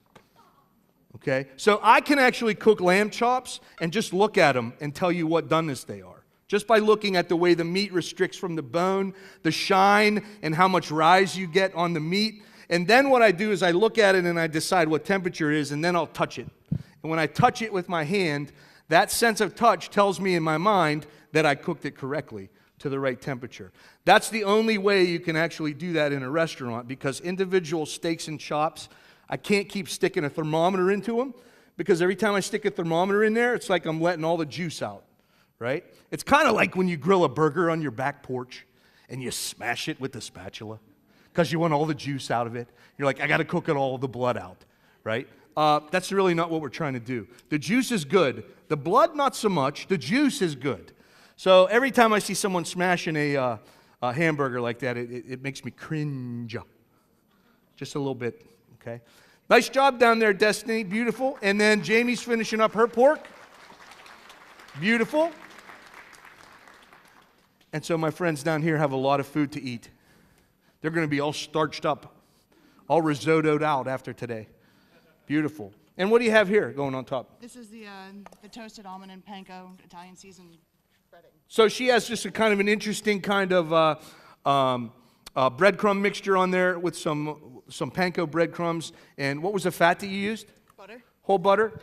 Okay? So I can actually cook lamb chops and just look at them and tell you what doneness they are. Just by looking at the way the meat restricts from the bone, the shine, and how much rise you get on the meat. And then what I do is I look at it and I decide what temperature it is, and then I'll touch it. And when I touch it with my hand, that sense of touch tells me in my mind that I cooked it correctly to the right temperature. That's the only way you can actually do that in a restaurant, because individual steaks and chops, I can't keep sticking a thermometer into them, because every time I stick a thermometer in there, it's like I'm letting all the juice out, right? It's kind of like when you grill a burger on your back porch and you smash it with the spatula because you want all the juice out of it. You're like, I got to cook it all the blood out, right? That's really not what we're trying to do. The juice is good. The blood, not so much. The juice is good. So every time I see someone smashing a hamburger like that, it makes me cringe. Just a little bit, okay? Nice job down there, Destiny. Beautiful. And then Jamie's finishing up her pork. Beautiful. And so my friends down here have a lot of food to eat. They're going to be all starched up, all risottoed out after today. Beautiful. And what do you have here going on top? This is the toasted almond and panko Italian seasoned breading. So she has just a kind of an interesting kind of breadcrumb mixture on there with some panko breadcrumbs. And what was the fat that you used? Butter. Whole butter?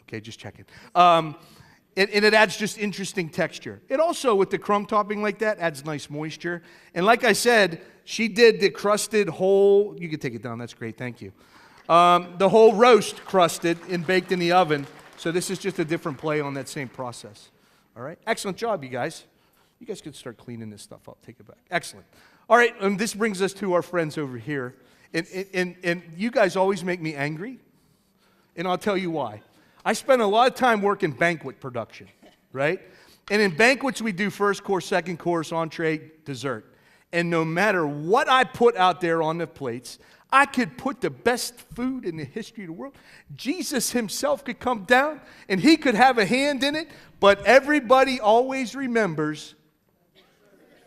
Okay, just checking. And it adds just interesting texture. It also, with the crumb topping like that, adds nice moisture. And like I said, she did the crusted whole, you can take it down, that's great, thank you. The whole roast crusted and baked in the oven. So this is just a different play on that same process. All right, excellent job, you guys. You guys could start cleaning this stuff up, take it back. Excellent. All right, and this brings us to our friends over here. And you guys always make me angry, and I'll tell you why. I spend a lot of time working banquet production, right? And in banquets, we do first course, second course, entree, dessert. And no matter what I put out there on the plates, I could put the best food in the history of the world. Jesus himself could come down, and he could have a hand in it, but everybody always remembers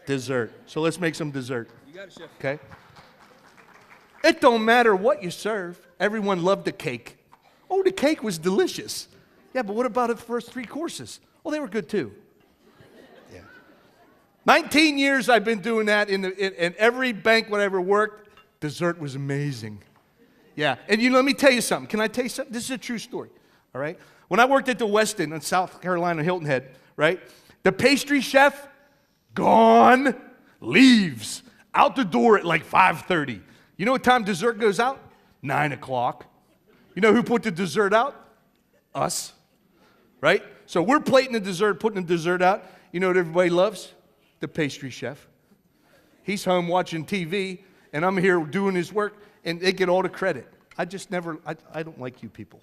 dessert. So let's make some dessert. You got it, chef. Okay? It don't matter what you serve. Everyone loved the cake. Oh, the cake was delicious. Yeah, but what about the first 3 courses? Well, they were good too. Yeah. 19 years I've been doing that in every banquet I ever worked. Dessert was amazing. Yeah, and let me tell you something. Can I tell you something? This is a true story, all right? When I worked at the Westin in South Carolina, Hilton Head, right? The pastry chef, gone. leaves out the door at like 5:30. You know what time dessert goes out? 9 o'clock. You know who put the dessert out? Us, right? So we're plating the dessert, putting the dessert out. You know what everybody loves? The pastry chef. He's home watching TV, and I'm here doing his work, and they get all the credit. I don't like you people.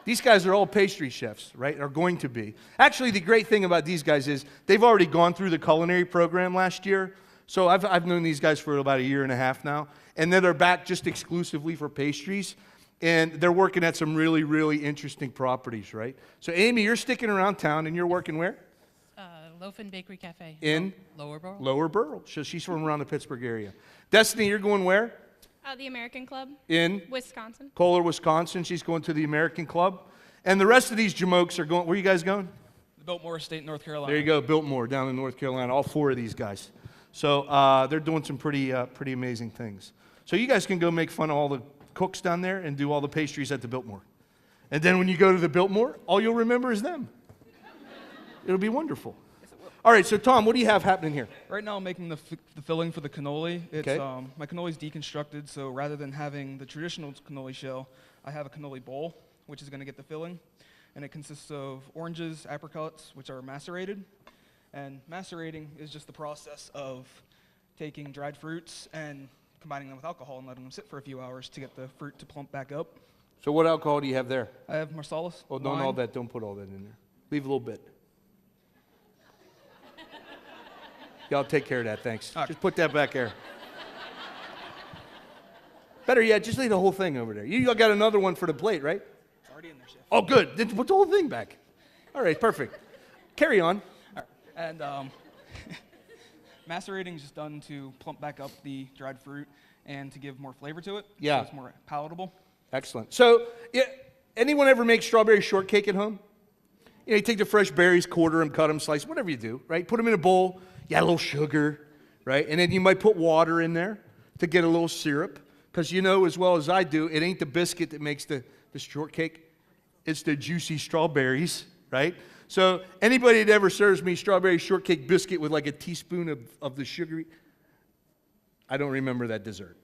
These guys are all pastry chefs, right? Are going to be. Actually, the great thing about these guys is they've already gone through the culinary program last year. So I've known these guys for about a year and a half now. And then they're back just exclusively for pastries. And they're working at some really, really interesting properties, right? So Amy, you're sticking around town, and you're working where? Loaf and Bakery Cafe. In? Lower Borough. Lower Borough. So she's from around the Pittsburgh area. Destiny, you're going where? The American Club. In? Wisconsin. Kohler, Wisconsin. She's going to the American Club. And the rest of these jamokes are going, where are you guys going? Biltmore State, North Carolina. There you go, Biltmore, down in North Carolina, all 4 of these guys. So they're doing some pretty amazing things. So you guys can go make fun of all the cooks down there and do all the pastries at the Biltmore. And then when you go to the Biltmore, all you'll remember is them. It'll be wonderful. All right, so Tom, what do you have happening here? Right now I'm making the filling for the cannoli. It's, Okay. My cannoli's deconstructed, so rather than having the traditional cannoli shell, I have a cannoli bowl, which is going to get the filling. And it consists of oranges, apricots, which are macerated. And macerating is just the process of taking dried fruits and combining them with alcohol and letting them sit for a few hours to get the fruit to plump back up. So what alcohol do you have there? I have Marsalis. Oh, don't all that. Don't put all that in there. Leave a little bit. Y'all take care of that, thanks. All right. Just put that back there. Better yet, just leave the whole thing over there. You got another one for the plate, right? It's already in there, Chef. Oh, good. Then put the whole thing back. All right, perfect. Carry on. All right. And macerating is just done to plump back up the dried fruit and to give more flavor to it. Yeah. So it's more palatable. Excellent. So, yeah, anyone ever make strawberry shortcake at home? You know, you take the fresh berries, quarter them, cut them, slice, whatever you do, right? Put them in a bowl. You add a little sugar, right? And then you might put water in there to get a little syrup. Because you know as well as I do, it ain't the biscuit that makes the shortcake. It's the juicy strawberries, right? So anybody that ever serves me strawberry shortcake biscuit with like a teaspoon of the sugary, I don't remember that dessert.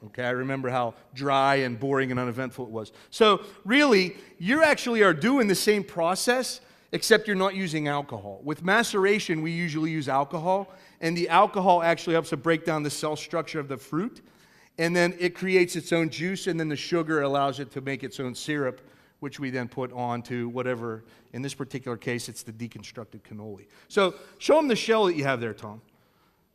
Okay, I remember how dry and boring and uneventful it was. So really, you actually are doing the same process, except you're not using alcohol. With maceration, we usually use alcohol, and the alcohol actually helps to break down the cell structure of the fruit, and then it creates its own juice, and then the sugar allows it to make its own syrup, which we then put onto whatever, in this particular case, it's the deconstructed cannoli. So show them the shell that you have there, Tom.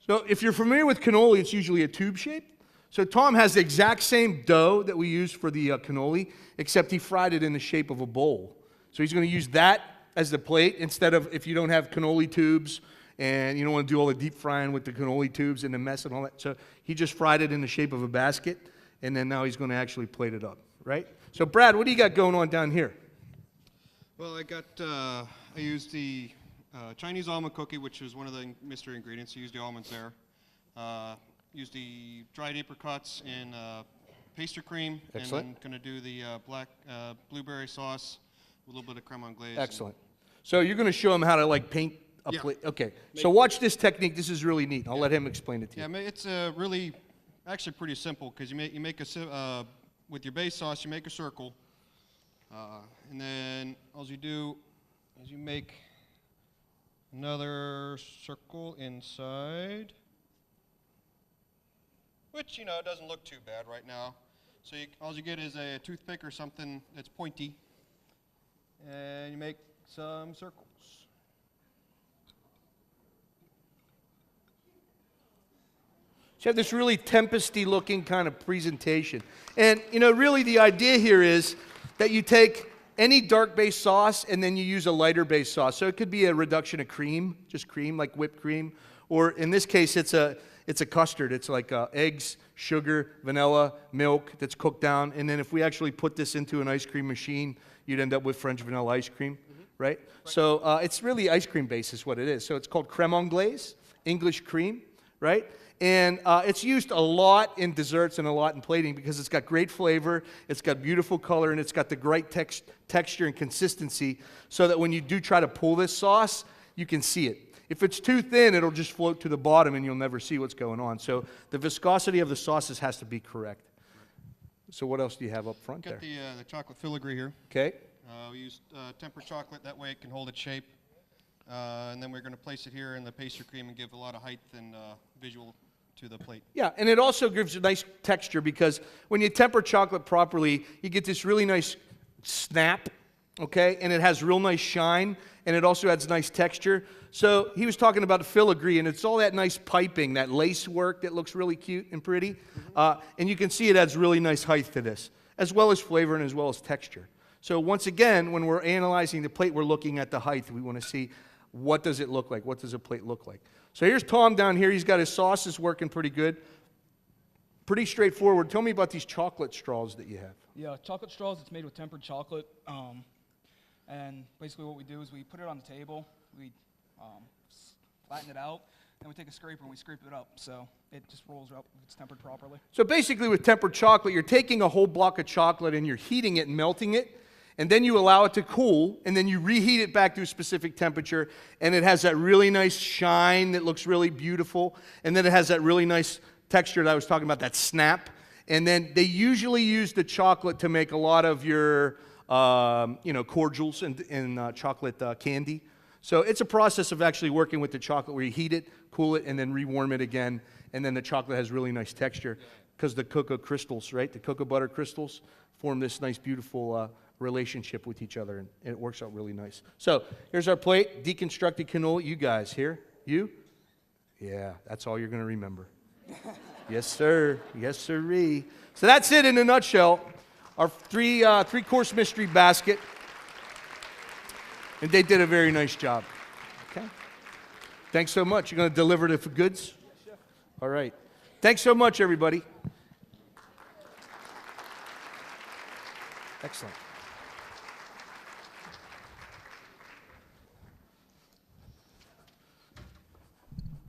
So if you're familiar with cannoli, it's usually a tube shape. So Tom has the exact same dough that we use for the cannoli, except he fried it in the shape of a bowl. So he's going to use that as the plate instead of, if you don't have cannoli tubes and you don't want to do all the deep frying with the cannoli tubes and the mess and all that. So he just fried it in the shape of a basket, and then now he's going to actually plate it up, right? So Brad, what do you got going on down here? Well, I used the Chinese almond cookie, which is one of the mystery ingredients. I used the almonds there. Used the dried apricots in pastry cream. Excellent. And then going to do the black blueberry sauce with a little bit of creme anglaise. Excellent. So you're going to show him how to like paint a plate. Okay. So watch this technique. This is really neat. I'll let him explain it to you. Yeah, it's really actually pretty simple because you make a with your base sauce, you make a circle, and then all you do is you make another circle inside, which doesn't look too bad right now. So all you get is a toothpick or something that's pointy, and you make some circles. So you have this really tempesty looking kind of presentation. And, really the idea here is that you take any dark base sauce and then you use a lighter base sauce. So it could be a reduction of cream, just cream, like whipped cream. Or in this case, it's a custard. It's like eggs, sugar, vanilla, milk that's cooked down. And then if we actually put this into an ice cream machine, you'd end up with French vanilla ice cream, right? So it's really ice cream base is what it is. So it's called creme anglaise, English cream, right? And it's used a lot in desserts and a lot in plating because it's got great flavor, it's got beautiful color, and it's got the great texture and consistency so that when you do try to pull this sauce, you can see it. If it's too thin, it'll just float to the bottom and you'll never see what's going on. So the viscosity of the sauces has to be correct. So what else do you have up front there? Got the chocolate filigree here. Okay. We used tempered chocolate, that way it can hold its shape. And then we're going to place it here in the pastry cream and give a lot of height and visual to the plate. Yeah, and it also gives a nice texture because when you temper chocolate properly, you get this really nice snap, okay? And it has real nice shine, and it also adds nice texture. So he was talking about the filigree, and it's all that nice piping, that lace work that looks really cute and pretty. And you can see it adds really nice height to this, as well as flavor and as well as texture. So once again, when we're analyzing the plate, we're looking at the height. We want to see what does it look like? What does a plate look like? So here's Tom down here. He's got his sauces working pretty good. Pretty straightforward. Tell me about these chocolate straws that you have. Yeah, chocolate straws, it's made with tempered chocolate. And basically what we do is we put it on the table, we flatten it out, and we take a scraper and we scrape it up so it just rolls up if it's tempered properly. So basically with tempered chocolate, you're taking a whole block of chocolate and you're heating it and melting it, and then you allow it to cool, and then you reheat it back to a specific temperature, and it has that really nice shine that looks really beautiful, and then it has that really nice texture that I was talking about, that snap. And then they usually use the chocolate to make a lot of your cordials and chocolate candy. So it's a process of actually working with the chocolate where you heat it, cool it, and then rewarm it again, and then the chocolate has really nice texture because the cocoa crystals, right, the cocoa butter crystals form this nice, beautiful relationship with each other, and it works out really nice. So here's our plate, deconstructed cannoli. You guys here? You? Yeah, that's all you're going to remember. Yes, sir. Yes, sirree. So that's it in a nutshell. Our three-course mystery basket. And they did a very nice job. Okay. Thanks so much. You're going to deliver the goods? All right. Thanks so much, everybody. Excellent.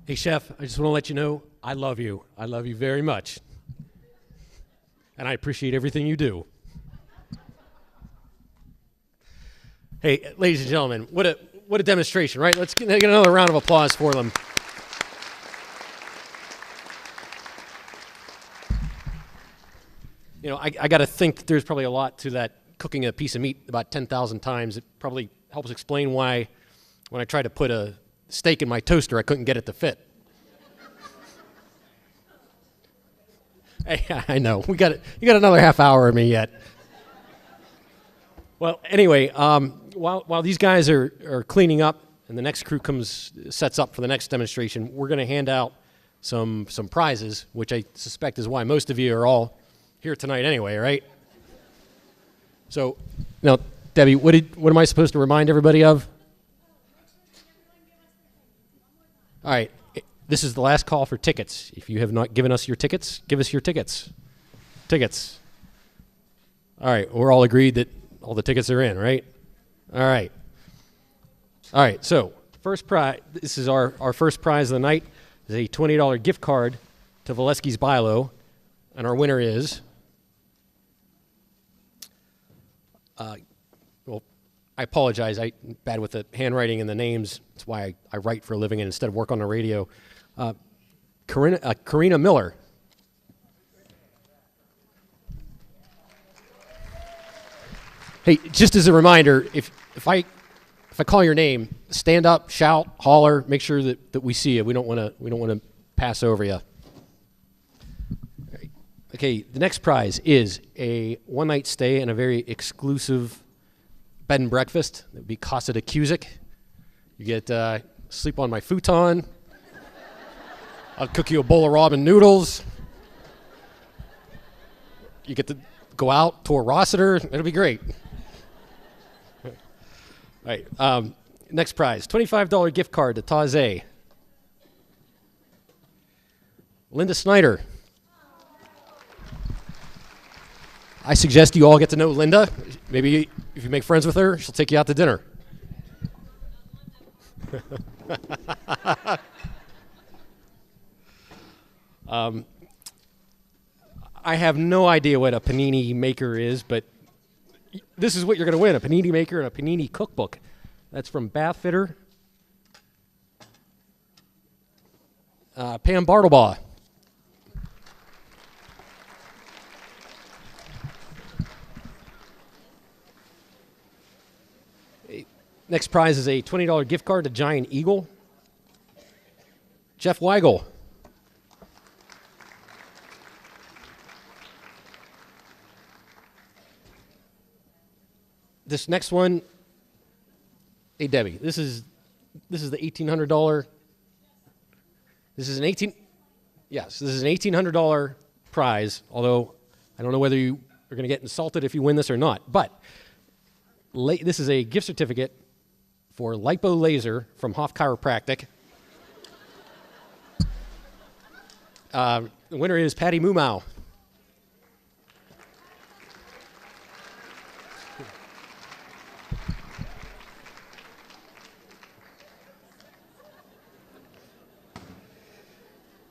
Hey, Chef, I just want to let you know I love you. I love you very much. And I appreciate everything you do. Hey, ladies and gentlemen, what a demonstration, right? Let's get another round of applause for them. You know, I got to think that there's probably a lot to that cooking a piece of meat about 10,000 times. It probably helps explain why when I tried to put a steak in my toaster, I couldn't get it to fit. Hey, I know. You got another half hour of me yet. Well, anyway, while these guys are cleaning up and the next crew sets up for the next demonstration, we're going to hand out some prizes, which I suspect is why most of you are all here tonight anyway, right? So, now, Debbie, what am I supposed to remind everybody of? All right, this is the last call for tickets. If you have not given us your tickets, give us your tickets. Tickets. All right, we're all agreed that all the tickets are in, right? All right. All right, so first prize, this is our first prize of the night, is a $20 gift card to Valesky's Bilo, and our winner is, well, I apologize, I'm bad with the handwriting and the names. That's why I write for a living and instead of work on the radio. Karina Miller. Hey, just as a reminder, if I call your name, stand up, shout, holler, make sure that we see you. We don't want to pass over you. Right. Okay, the next prize is a one-night stay in a very exclusive bed and breakfast. It would be Casa de Cusick. You get sleep on my futon. I'll cook you a bowl of ramen noodles. You get to go out to a Rossiter. It'll be great. All right. Next prize, $25 gift card to Taze. Linda Snyder. I suggest you all get to know Linda. Maybe if you make friends with her, she'll take you out to dinner. I have no idea what a panini maker is, but this is what you're going to win, a panini maker and a panini cookbook. That's from Bathfitter. Pam Bartlebaugh. Next prize is a $20 gift card to Giant Eagle. Jeff Weigel. This next one, hey Debbie, this is the $1,800. This is an $1,800 prize. Although I don't know whether you are going to get insulted if you win this or not. But this is a gift certificate for lipo laser from Hoff Chiropractic. The winner is Patty Mumau.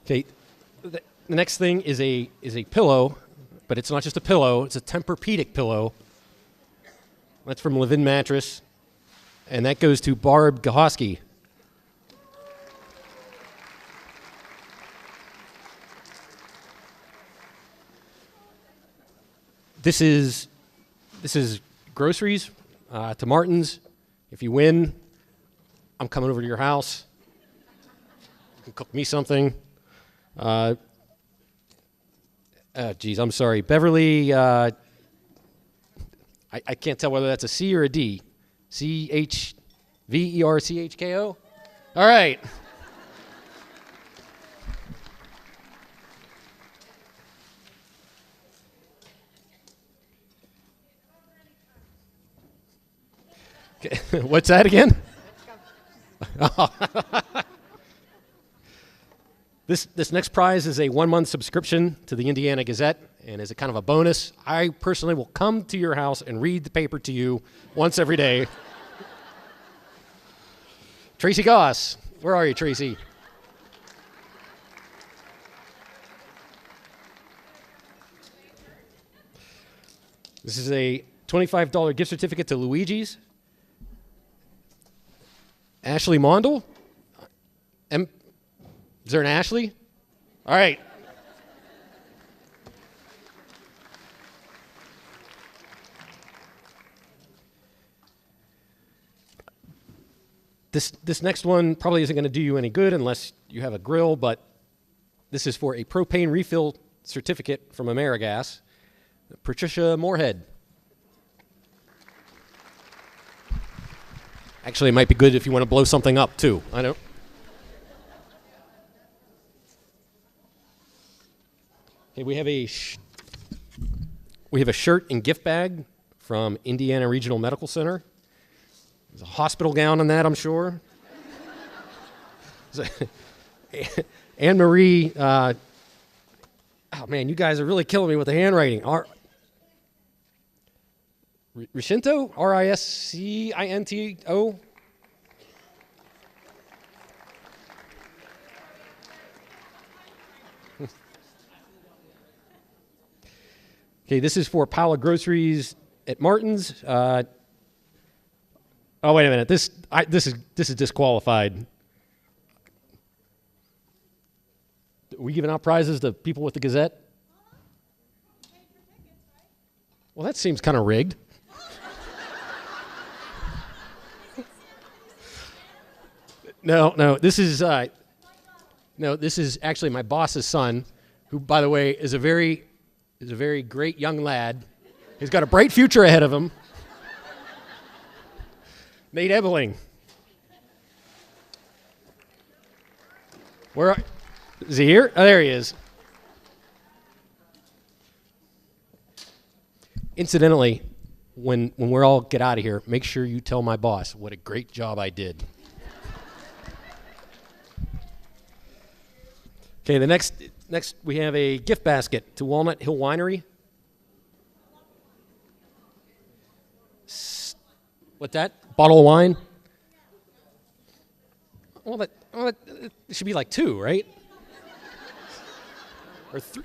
Okay, the next thing is a pillow, but it's not just a pillow, it's a Tempur-Pedic pillow. That's from Levin Mattress, and that goes to Barb Gahoski. This is groceries to Martin's. If you win, I'm coming over to your house. You can cook me something. Geez, I'm sorry. Beverly, I can't tell whether that's a C or a D. C-H-V-E-R-C-H-K-O? All right. Okay. What's that again? This next prize is a 1-month subscription to the Indiana Gazette, and as a kind of a bonus, I personally will come to your house and read the paper to you once every day. Tracy Goss, where are you, Tracy? This is a $25 gift certificate to Luigi's. Ashley Mondel. Is there an Ashley? All right. This next one probably isn't going to do you any good unless you have a grill, but this is for a propane refill certificate from AmeriGas. Patricia Moorhead. Actually, it might be good if you want to blow something up, too. I don't. Okay, we have a shirt and gift bag from Indiana Regional Medical Center. There's a hospital gown on that, I'm sure. Anne Marie, oh man, you guys are really killing me with the handwriting. Riscinto? R-I-S-C-I-N-T-O? Okay, this is for pile of groceries at Martin's. Oh, wait a minute. This is disqualified. Are we giving out prizes to people with the Gazette? Well, that seems kind of rigged. No. This is actually my boss's son, who, by the way, is a very great young lad. He's got a bright future ahead of him. Nate Ebeling. Is he here? Oh, there he is. Incidentally, when we all get out of here, make sure you tell my boss what a great job I did. Okay, the next we have a gift basket to Walnut Hill Winery. What's that? Bottle of wine? Well, it should be like 2, right? Or 3.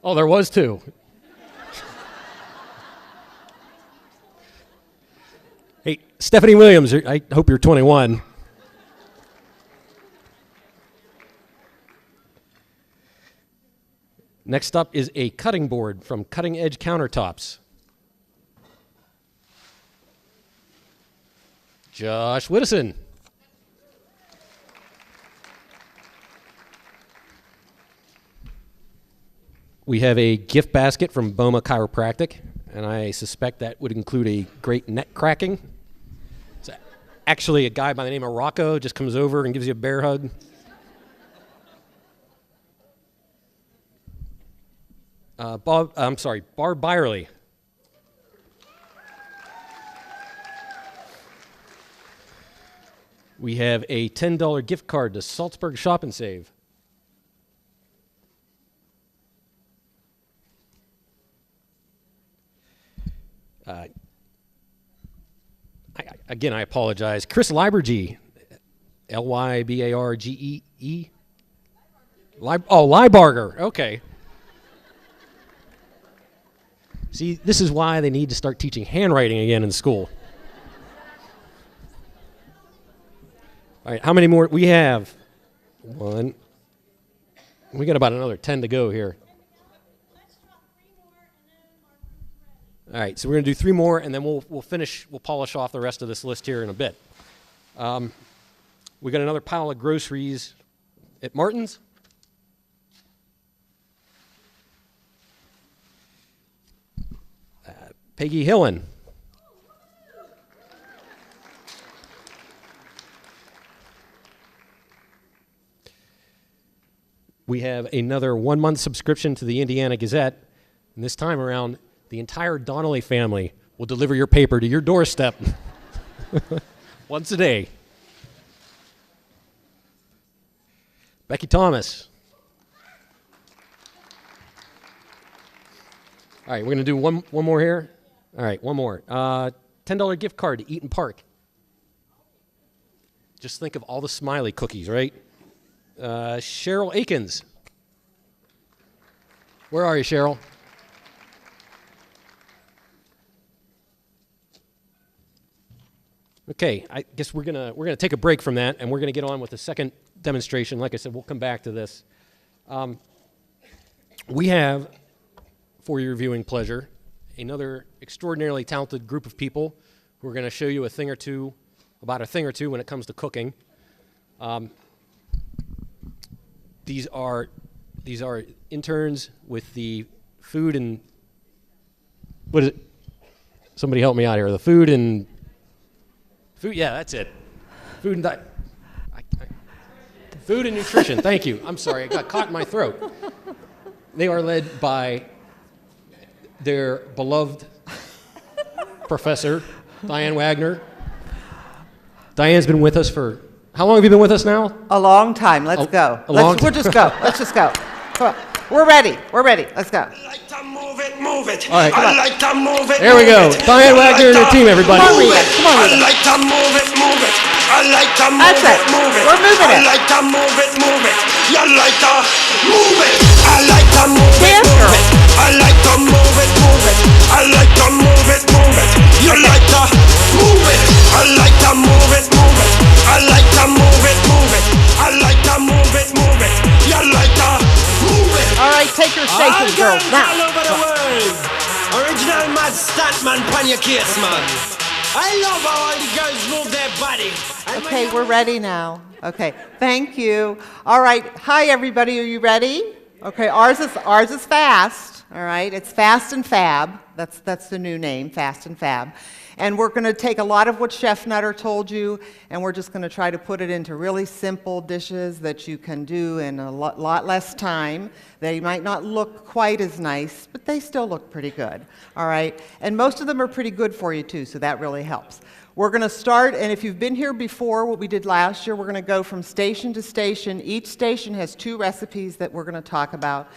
Oh, there was 2. Hey, Stephanie Williams, I hope you're 21. Next up is a cutting board from Cutting Edge Countertops. Josh Whittison. We have a gift basket from Boma Chiropractic, and I suspect that would include a great neck cracking. It's actually a guy by the name of Rocco just comes over and gives you a bear hug. Barb Byerly. We have a $10 gift card to Salzburg Shop and Save. I apologize. Chris Lybergee, Lybargee. Lybarger, okay. See, this is why they need to start teaching handwriting again in school. All right, how many more? We have one. We got about another 10 to go here. All right, so we're going to do 3 more, and then we'll polish off the rest of this list here in a bit. We got another pile of groceries at Martin's. Peggy Hillen. We have another 1-month subscription to the Indiana Gazette, and this time around, the entire Donnelly family will deliver your paper to your doorstep once a day. Becky Thomas. All right, we're going to do one more here. All right, one more. $10 gift card to Eaton Park. Just think of all the smiley cookies, right? Cheryl Akins. Where are you, Cheryl? Okay, I guess we're gonna take a break from that, and we're gonna get on with the second demonstration. Like I said, we'll come back to this. We have, for your viewing pleasure, another extraordinarily talented group of people who are going to show you a thing or two when it comes to cooking. These are interns with the food and what is it? Somebody help me out here. The food. Yeah, that's it. Food and nutrition. Thank you. I'm sorry, I got caught in my throat. They are led by their beloved professor, Diane Wagner. Diane's been with us for, how long have you been with us now? A long time. Let's go. We'll just go. Let's just go. Come on. We're ready. Let's go. I like to move it. All right. I like to move it. There we go. Diane Wagner and her team, everybody. Come on, Rita. I like to move it. I like to move That's it. We're moving it. I like to move it. You like to move it. I like to move it. I like to move it. I like to move it. You like to move it. I like to move it. I like to move it. I like to move it. You like to move it. All right, take your stations, girls. Now. All over the world. Original mad stuntman pan your case, man. I love how all the girls move their body. Okay, we're ready now. Okay, thank you. All right, hi everybody. Are you ready? Okay, ours is fast. All right, it's Fast and Fab. That's the new name, Fast and Fab. And we're going to take a lot of what Chef Nutter told you, and we're just going to try to put it into really simple dishes that you can do in a lot less time. They might not look quite as nice, but they still look pretty good. All right? And most of them are pretty good for you, too, so that really helps. We're going to start, and if you've been here before, what we did last year, we're going to go from station to station. Each station has 2 recipes that we're going to talk about.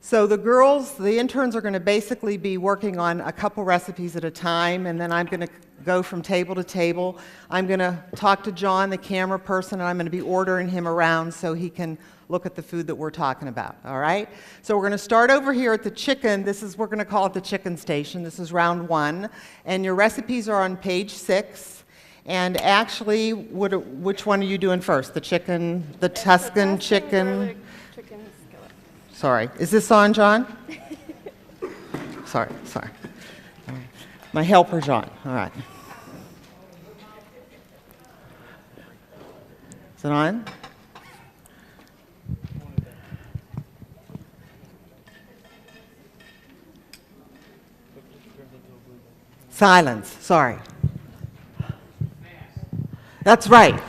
So the interns are going to basically be working on a couple recipes at a time, and then I'm going to go from table to table. I'm going to talk to John, the camera person, and I'm going to be ordering him around so he can look at the food that we're talking about, all right? So we're going to start over here at the chicken. We're going to call it the chicken station. This is round 1, and your recipes are on page 6. And actually, which one are you doing first? The chicken, the Tuscan chicken? Sorry. Is this on, John? Sorry. My helper's on. All right. Is it on? Silence. Sorry. That's right.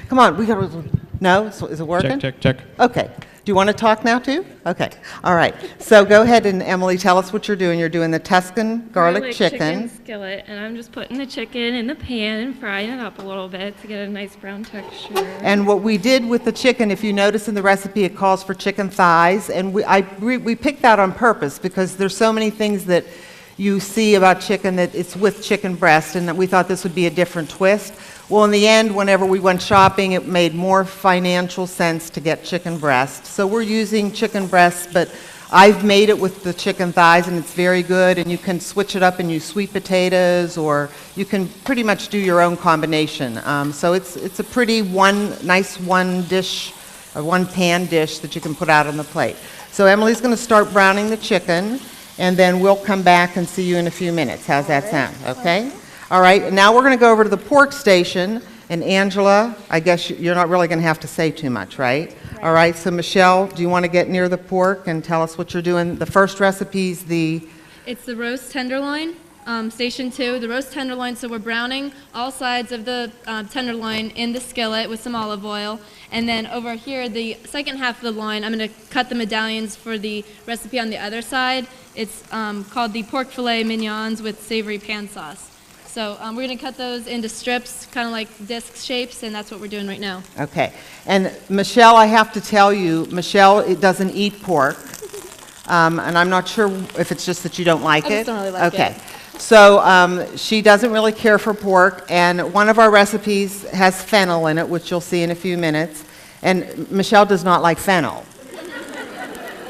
Come on. We got to. No? Is it working? Check. Okay. Do you want to talk now too? Okay. All right. So go ahead and Emily, tell us what you're doing. You're doing the Tuscan garlic chicken. Skillet, and I'm just putting the chicken in the pan and frying it up a little bit to get a nice brown texture. And what we did with the chicken, if you notice in the recipe, it calls for chicken thighs, and we picked that on purpose because there's so many things that you see about chicken that it's with chicken breast, and that we thought this would be a different twist. Well, in the end, whenever we went shopping, it made more financial sense to get chicken breast. So we're using chicken breast, but I've made it with the chicken thighs, and it's very good, and you can switch it up and use sweet potatoes, or you can pretty much do your own combination. So it's a pretty nice one pan dish that you can put out on the plate. So Emily's going to start browning the chicken, and then we'll come back and see you in a few minutes. How's that sound? Okay? All right, now we're going to go over to the pork station, and Angela, I guess you're not really going to have to say too much, right? All right, so Michelle, do you want to get near the pork and tell us what you're doing? The first recipe's It's the roast tenderloin, station 2, the roast tenderloin. So we're browning all sides of the tenderloin in the skillet with some olive oil. And then over here, the second half of the loin, I'm going to cut the medallions for the recipe on the other side. It's called the pork filet mignons with savory pan sauce. So we're going to cut those into strips, kind of like disc shapes, and that's what we're doing right now. Okay. And Michelle, I have to tell you, Michelle doesn't eat pork. And I'm not sure if it's just that you don't like it. I just don't really like it. Okay. So she doesn't really care for pork, and one of our recipes has fennel in it, which you'll see in a few minutes. And Michelle does not like fennel.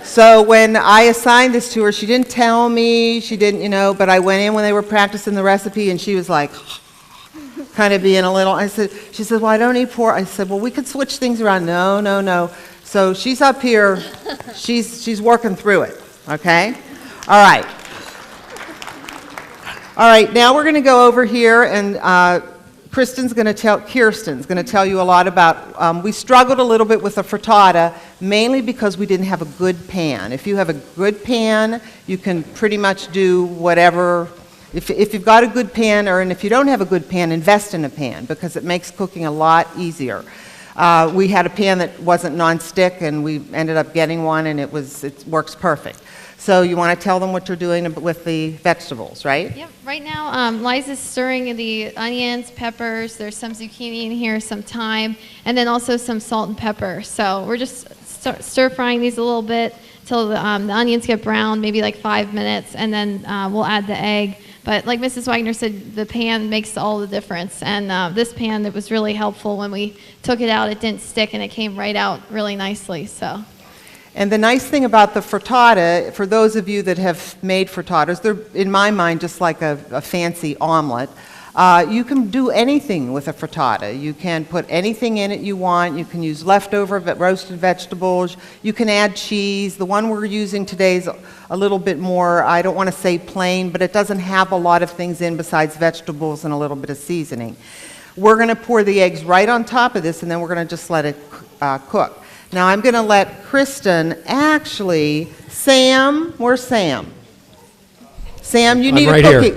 So when I assigned this to her, she didn't tell me, she didn't, but I went in when they were practicing the recipe, and she was like, kind of being a little, she said, well, I don't eat pork. I said, well, we could switch things around. No. So she's up here, she's working through it, okay? All right. All right, now we're going to go over here, and Kirsten's going to tell you a lot about, we struggled a little bit with the frittata, mainly because we didn't have a good pan. If you have a good pan, you can pretty much do whatever. If you've got a good pan, and if you don't have a good pan, invest in a pan, because it makes cooking a lot easier. We had a pan that wasn't non-stick, and we ended up getting one, and it works perfect. So you want to tell them what you're doing with the vegetables, right? Yep. Right now, Liza's stirring the onions, peppers. There's some zucchini in here, some thyme, and then also some salt and pepper. So we're just stir frying these a little bit till the onions get brown, maybe like 5 minutes, and then we'll add the egg. But like Mrs. Wagner said, the pan makes all the difference. And this pan, that was really helpful when we took it out. It didn't stick, and it came right out really nicely. So. And the nice thing about the frittata, for those of you that have made frittatas, they're, in my mind, just like a fancy omelet. You can do anything with a frittata. You can put anything in it you want. You can use leftover roasted vegetables. You can add cheese. The one we're using today is a little bit more, I don't want to say plain, but it doesn't have a lot of things in besides vegetables and a little bit of seasoning. We're going to pour the eggs right on top of this, and then we're going to just let it cook. Now I'm going to let Kristen, Sam, where's Sam? Sam, you need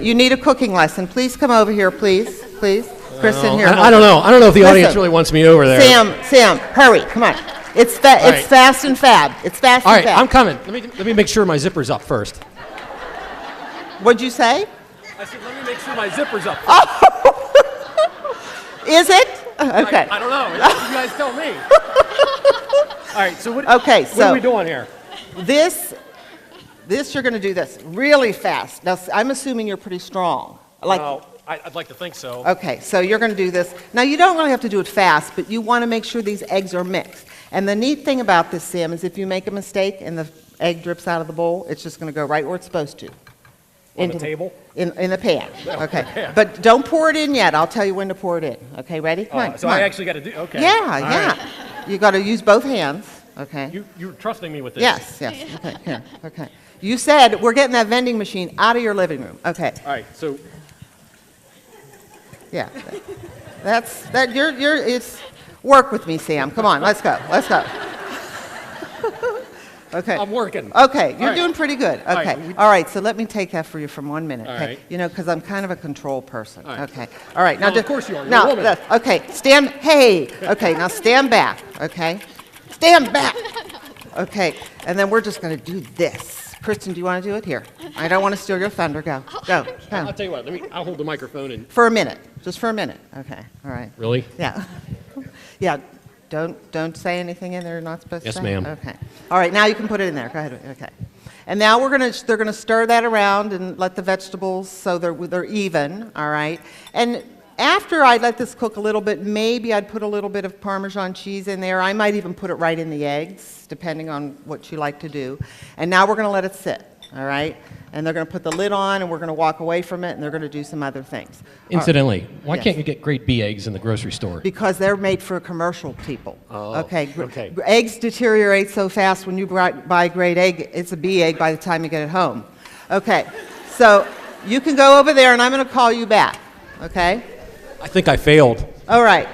you need a cooking lesson. Please come over here, please. Kristen, here. I don't know if the audience really wants me over there. Sam, hurry, come on. It's fast and fab. It's fast All and fab. right, I'm coming. Let me make sure my zipper's up first. What'd you say? I said, let me make sure my zipper's up. Is it? Okay. I don't know. You guys tell me. All right, so what are we doing here? This you're going to do this really fast. Now, I'm assuming you're pretty strong. I'd like to think so. Okay, so you're going to do this. Now, you don't really have to do it fast, but you want to make sure these eggs are mixed. And the neat thing about this, Sam, is if you make a mistake and the egg drips out of the bowl, it's just going to go right where it's supposed to. On the table? In the pan. Okay. But don't pour it in yet. I'll tell you when to pour it in. Okay, ready? Come on. So I actually got to do, okay. Yeah. You got to use both hands. okay? You're trusting me with this. Yes, yes, okay, here, okay. You said we're getting that vending machine out of your living room, okay. All right, so Yeah, it's, work with me, Sam, come on, let's go. Okay. I'm working. Okay, All you're right. doing pretty good. All Okay. right. All right, so let me take that for you for 1 minute. All Okay. right. You know, because I'm kind of a control person. All right. Okay. All right. Now, Well, of course you are. You're now, a woman. okay. Stand. Hey. Okay. Now stand back. Okay. Stand back. Okay. And then we're just going to do this. Kristen, do you want to do it here? I don't want to steal your thunder. Go. Go. I'll Go. tell you what. I'll hold the microphone and. For a minute. Just for a minute. Okay. All right. Really? Yeah. Yeah. Don't say anything in there you're not supposed Yes, to say. ma'am. Okay. All right, now you can put it in there. Go ahead. Okay. And now they're gonna stir that around and let the vegetables so they're even. All right. And after I let this cook a little bit, maybe I'd put a little bit of Parmesan cheese in there. I might even put it right in the eggs, depending on what you like to do. And now we're gonna let it sit. All right. And they're gonna put the lid on, and we're gonna walk away from it, and they're gonna do some other things. Incidentally, why Yes. can't you get grade B eggs in the grocery store? Because they're made for commercial people. Oh, okay. okay. Eggs deteriorate so fast when you buy a grade egg, it's a B egg by the time you get it home. Okay. So you can go over there, and I'm going to call you back. Okay? I think I failed. All right.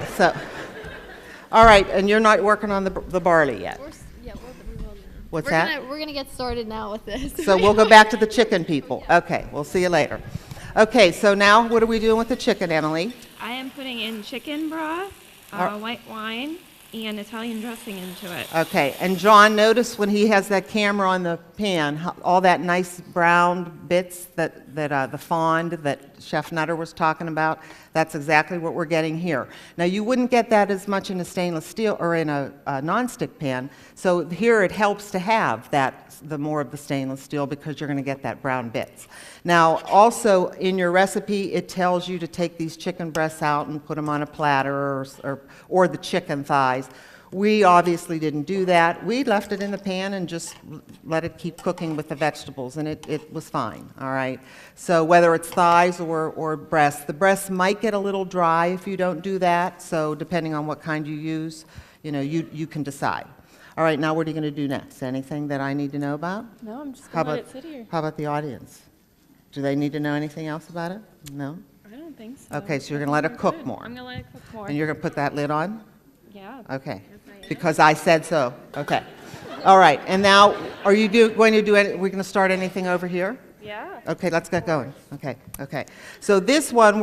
All right. And you're not working on the barley yet. What's that? We're gonna get started now with this. So we'll go back to the chicken people. Okay. We'll see you later. Okay. So now what are we doing with the chicken, Emily? I am putting in chicken broth, white wine, and Italian dressing into it. Okay, and John, notice when he has that camera on the pan, all that nice brown bits that the fond that Chef Nutter was talking about, that's exactly what we're getting here. Now, you wouldn't get that as much in a stainless steel or in a nonstick pan, so here it helps to have the more of the stainless steel because you're going to get that brown bits. Now, also in your recipe, it tells you to take these chicken breasts out and put them on a platter or the chicken thighs. We obviously didn't do that. We left it in the pan and just let it keep cooking with the vegetables, and it was fine, all right? So whether it's thighs or breasts, the breasts might get a little dry if you don't do that, so depending on what kind you use, you can decide. All right, now what are you going to do next? Anything that I need to know about? No, I'm just going to let it sit here. How about the audience? Do they need to know anything else about it? No? I don't think so. Okay, so you're going to let it cook more. I'm going to let it cook more. And you're going to put that lid on? Yeah. Okay. Because I said so. Okay. All right. And now, are you going to do we're going to start anything over here? Yeah. Okay, let's get going. Okay. Okay. So this one,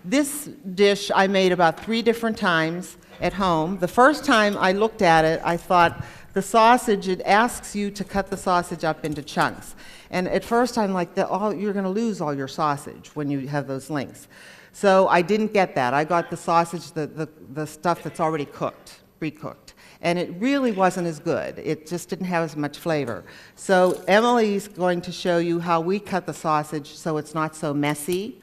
this dish I made about 3 different times at home. The first time I looked at it, I thought the sausage, it asks you to cut the sausage up into chunks. And at first I'm like, you're going to lose all your sausage when you have those links. So I didn't get that. I got the sausage, the stuff that's already cooked, pre-cooked. And it really wasn't as good. It just didn't have as much flavor. So Emily's going to show you how we cut the sausage so it's not so messy.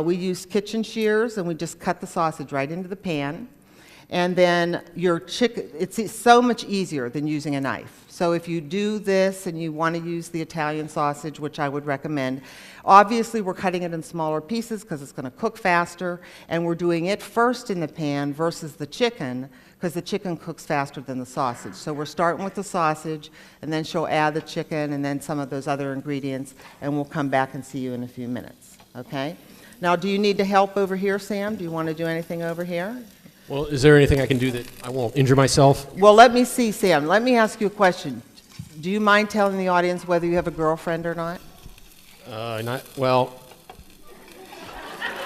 We use kitchen shears, and we just cut the sausage right into the pan. And then your chicken, it's so much easier than using a knife. So if you do this and you want to use the Italian sausage, which I would recommend, obviously we're cutting it in smaller pieces because it's going to cook faster, and we're doing it first in the pan versus the chicken because the chicken cooks faster than the sausage. So we're starting with the sausage, and then she'll add the chicken and then some of those other ingredients, and we'll come back and see you in a few minutes, okay? Now, do you need to help over here, Sam? Do you want to do anything over here? Well, is there anything I can do that I won't injure myself? Well, let me see, Sam. Let me ask you a question. Do you mind telling the audience whether you have a girlfriend or not? Well.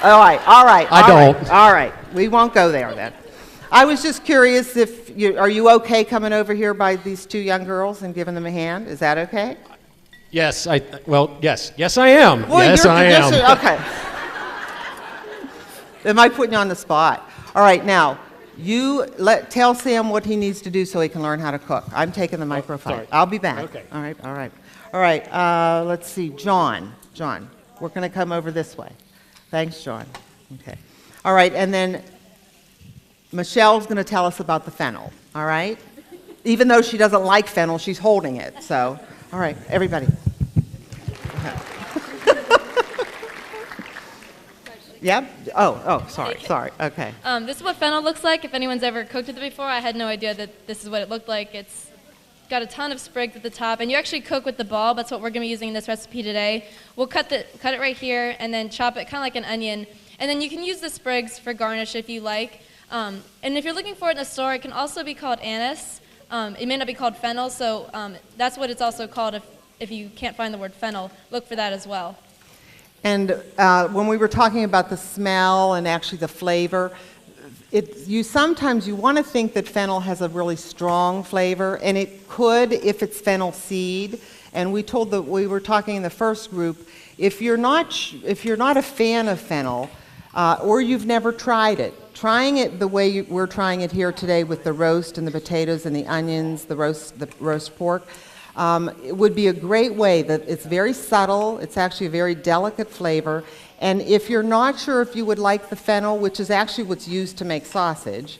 All right. I don't. All right. We won't go there then. I was just curious are you okay coming over here by these 2 young girls and giving them a hand? Is that okay? Yes, yes. Yes, I am. Well, yes, I am. Okay. Am I putting you on the spot? All right, now, tell Sam what he needs to do so he can learn how to cook. I'm taking the microphone. sorry. I'll be back. Okay. All right. Let's see. John, we're going to come over this way. Thanks, John. Okay. All right, and then Michelle's going to tell us about the fennel, all right? Even though she doesn't like fennel, she's holding it. So, all right, everybody. Yep. Sorry. Okay. This is what fennel looks like. If anyone's ever cooked with it before, I had no idea that this is what it looked like. It's got a ton of sprigs at the top, and you actually cook with the bulb. That's what we're going to be using in this recipe today. We'll cut it right here and then chop it kind of like an onion. And then you can use the sprigs for garnish if you like. And if you're looking for it in the store, it can also be called anise. It may not be called fennel, so that's what it's also called if you can't find the word fennel. Look for that as well. And when we were talking about the smell and actually the flavor, sometimes you want to think that fennel has a really strong flavor, and it could if it's fennel seed. And we were talking in the first group, if you're not a fan of fennel, or you've never tried it, trying it the way we're trying it here today with the roast and the potatoes and the onions, the roast pork, it would be a great way. That it's very subtle. It's actually a very delicate flavor. And if you're not sure if you would like the fennel, which is actually what's used to make sausage,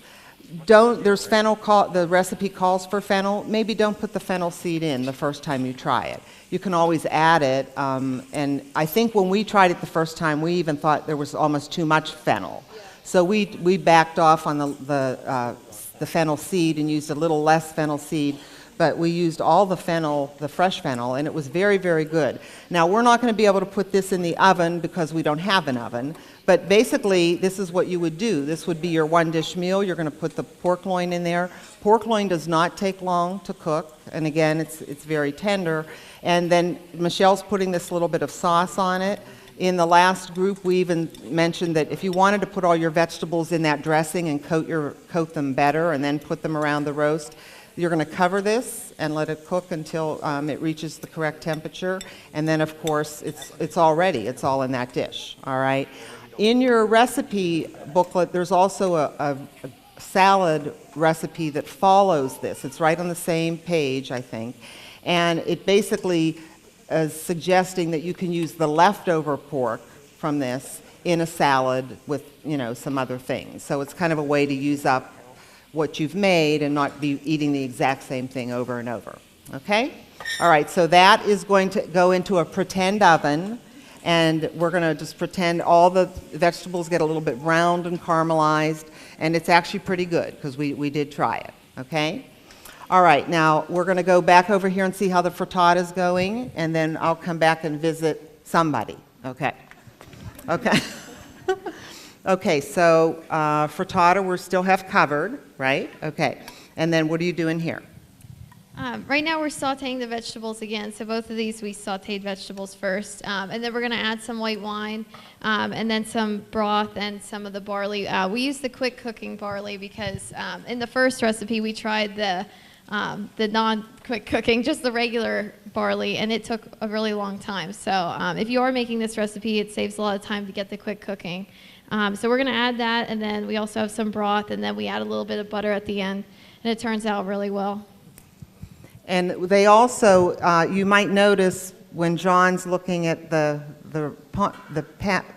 there's fennel, the recipe calls for fennel. Maybe don't put the fennel seed in the first time you try it. You can always add it. And I think when we tried it the first time, we even thought there was almost too much fennel. So we backed off on the fennel seed and used a little less fennel seed. But we used all the fennel, the fresh fennel, and it was very, very good. Now, we're not going to be able to put this in the oven because we don't have an oven, but basically, this is what you would do. This would be your one-dish meal. You're going to put the pork loin in there. Pork loin does not take long to cook, and again, it's very tender. And then Michelle's putting this little bit of sauce on it. In the last group, we even mentioned that if you wanted to put all your vegetables in that dressing and coat them better and then put them around the roast, you're going to cover this and let it cook until it reaches the correct temperature. And then, of course, it's all ready. It's all in that dish, all right? In your recipe booklet, there's also a salad recipe that follows this. It's right on the same page, I think. And it basically is suggesting that you can use the leftover pork from this in a salad with, some other things. So it's kind of a way to use up what you've made and not be eating the exact same thing over and over. Okay? All right, so that is going to go into a pretend oven, and we're going to just pretend all the vegetables get a little bit browned and caramelized, and it's actually pretty good because we did try it. Okay? All right, now we're going to go back over here and see how the frittata is going, and then I'll come back and visit somebody. Okay? Okay. Okay, so frittata we still have covered, right? Okay, and then what are you doing here? Right now we're sauteing the vegetables again. So both of these we sauteed vegetables first, and then we're going to add some white wine, and then some broth and some of the barley. We use the quick cooking barley because in the first recipe we tried the non-quick cooking, just the regular barley, and it took a really long time. So if you are making this recipe, it saves a lot of time to get the quick cooking. So we're going to add that, and then we also have some broth, and then we add a little bit of butter at the end, and it turns out really well. And they also, you might notice when John's looking at the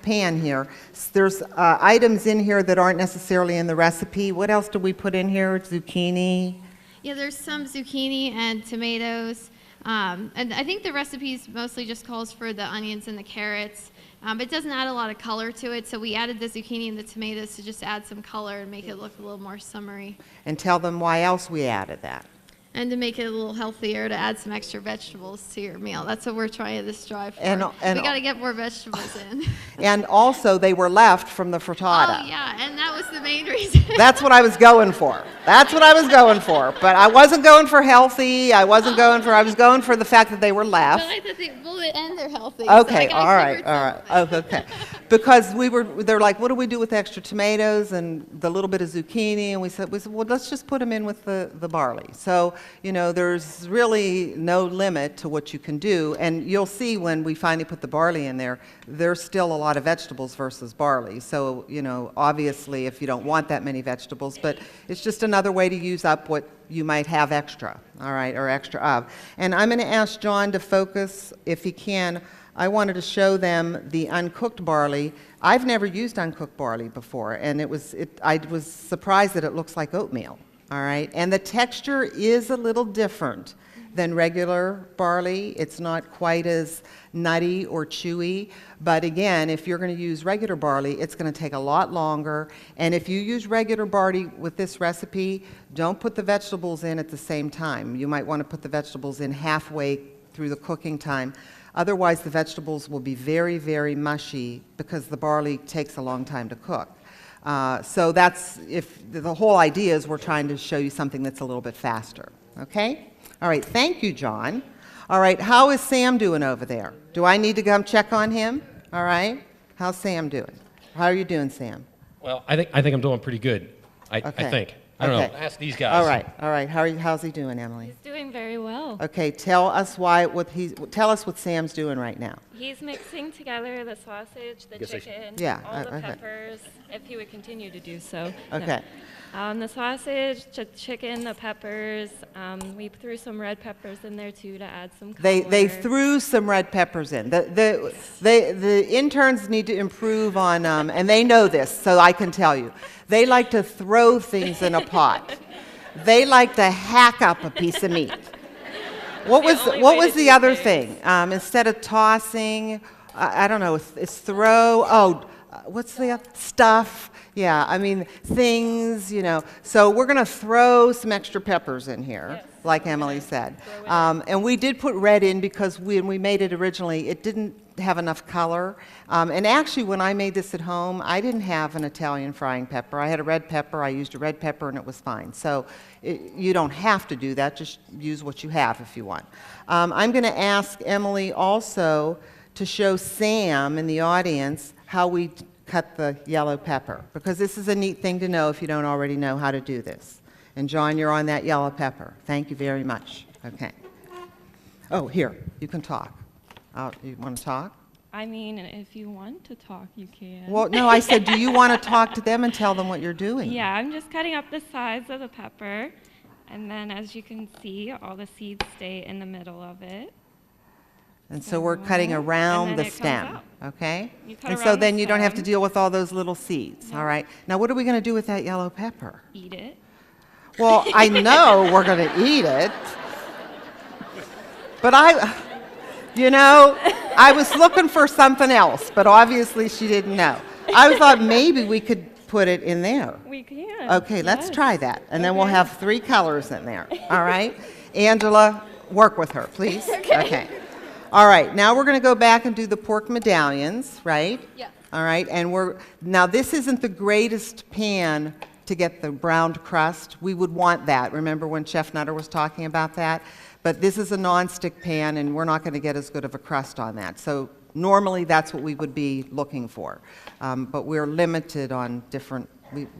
pan here, there's items in here that aren't necessarily in the recipe. What else do we put in here? Zucchini? Yeah, there's some zucchini and tomatoes. And I think the recipe mostly just calls for the onions and the carrots. It doesn't add a lot of color to it, so we added the zucchini and the tomatoes to just add some color and make it look a little more summery. And tell them why else we added that. And to make it a little healthier, to add some extra vegetables to your meal. That's what we're trying to strive for. And we got to get more vegetables in. And also, they were left from the frittata. Oh, yeah, and that was the main reason. That's what I was going for. That's what I was going for. But I wasn't going for healthy. I was going for the fact that they were left. But I thought and they're healthy. Okay, so all right. Oh, okay. Because they're like, what do we do with the extra tomatoes and the little bit of zucchini? And we said, well, let's just put them in with the barley. So, there's really no limit to what you can do. And you'll see when we finally put the barley in there, there's still a lot of vegetables versus barley. So, obviously, if you don't want that many vegetables, but it's just another way to use up what you might have extra, all right, or extra of. And I'm going to ask John to focus, if he can. I wanted to show them the uncooked barley. I've never used uncooked barley before, and I was surprised that it looks like oatmeal, all right? And the texture is a little different than regular barley. It's not quite as nutty or chewy. But again, if you're going to use regular barley, it's going to take a lot longer. And if you use regular barley with this recipe, don't put the vegetables in at the same time. You might want to put the vegetables in halfway through the cooking time. Otherwise, the vegetables will be very, very mushy because the barley takes a long time to cook. So that's, if the whole idea is we're trying to show you something that's a little bit faster. Okay? All right, thank you, John. All right, how is Sam doing over there? Do I need to come check on him? All right, how's Sam doing? How are you doing, Sam? Well, I think I'm doing pretty good. I think. I don't know. Ask these guys. All right. How's he doing, Emily? He's doing very well. Okay, tell us what Sam's doing right now. He's mixing together the sausage, the chicken, all the peppers, if he would continue to do so. Okay. The sausage, the chicken, the peppers. We threw some red peppers in there too to add some color. They threw some red peppers in. The interns need to improve on, and they know this, so I can tell you. They like to throw things in a pot. They like to hack up a piece of meat. What was the other thing? Instead of tossing, I don't know, it's throw. Oh, what's the other? Stuff. Yeah, I mean, things, you know. So we're going to throw some extra peppers in here, like Emily said. And we did put red in because when we made it originally, it didn't have enough color. And actually, when I made this at home, I didn't have an Italian frying pepper. I had a red pepper. I used a red pepper, and it was fine. So you don't have to do that. Just use what you have if you want. I'm going to ask Emily also to show Sam in the audience how we cut the yellow pepper, because this is a neat thing to know if you don't already know how to do this. And John, you're on that yellow pepper. Thank you very much. Okay. Oh, here, you can talk. You want to talk? I mean, if you want to talk, you can. Well, no, I said, do you want to talk to them and tell them what you're doing? Yeah, I'm just cutting up the sides of the pepper. And then as you can see, all the seeds stay in the middle of it. And so we're cutting around the stem, okay? And so then you don't have to deal with all those little seeds, all right? Now, what are we going to do with that yellow pepper? Eat it. Well, I know we're going to eat it. But I was looking for something else, but obviously she didn't know. I thought maybe we could put it in there. We can. Okay, let's try that. And then we'll have 3 colors in there, all right? Angela, work with her, please. Okay. All right, now we're going to go back and do the pork medallions, right? Yeah. All right, and now this isn't the greatest pan to get the browned crust. We would want that. Remember when Chef Nutter was talking about that? But this is a non-stick pan, and we're not going to get as good of a crust on that. So normally that's what we would be looking for. But we're limited on different,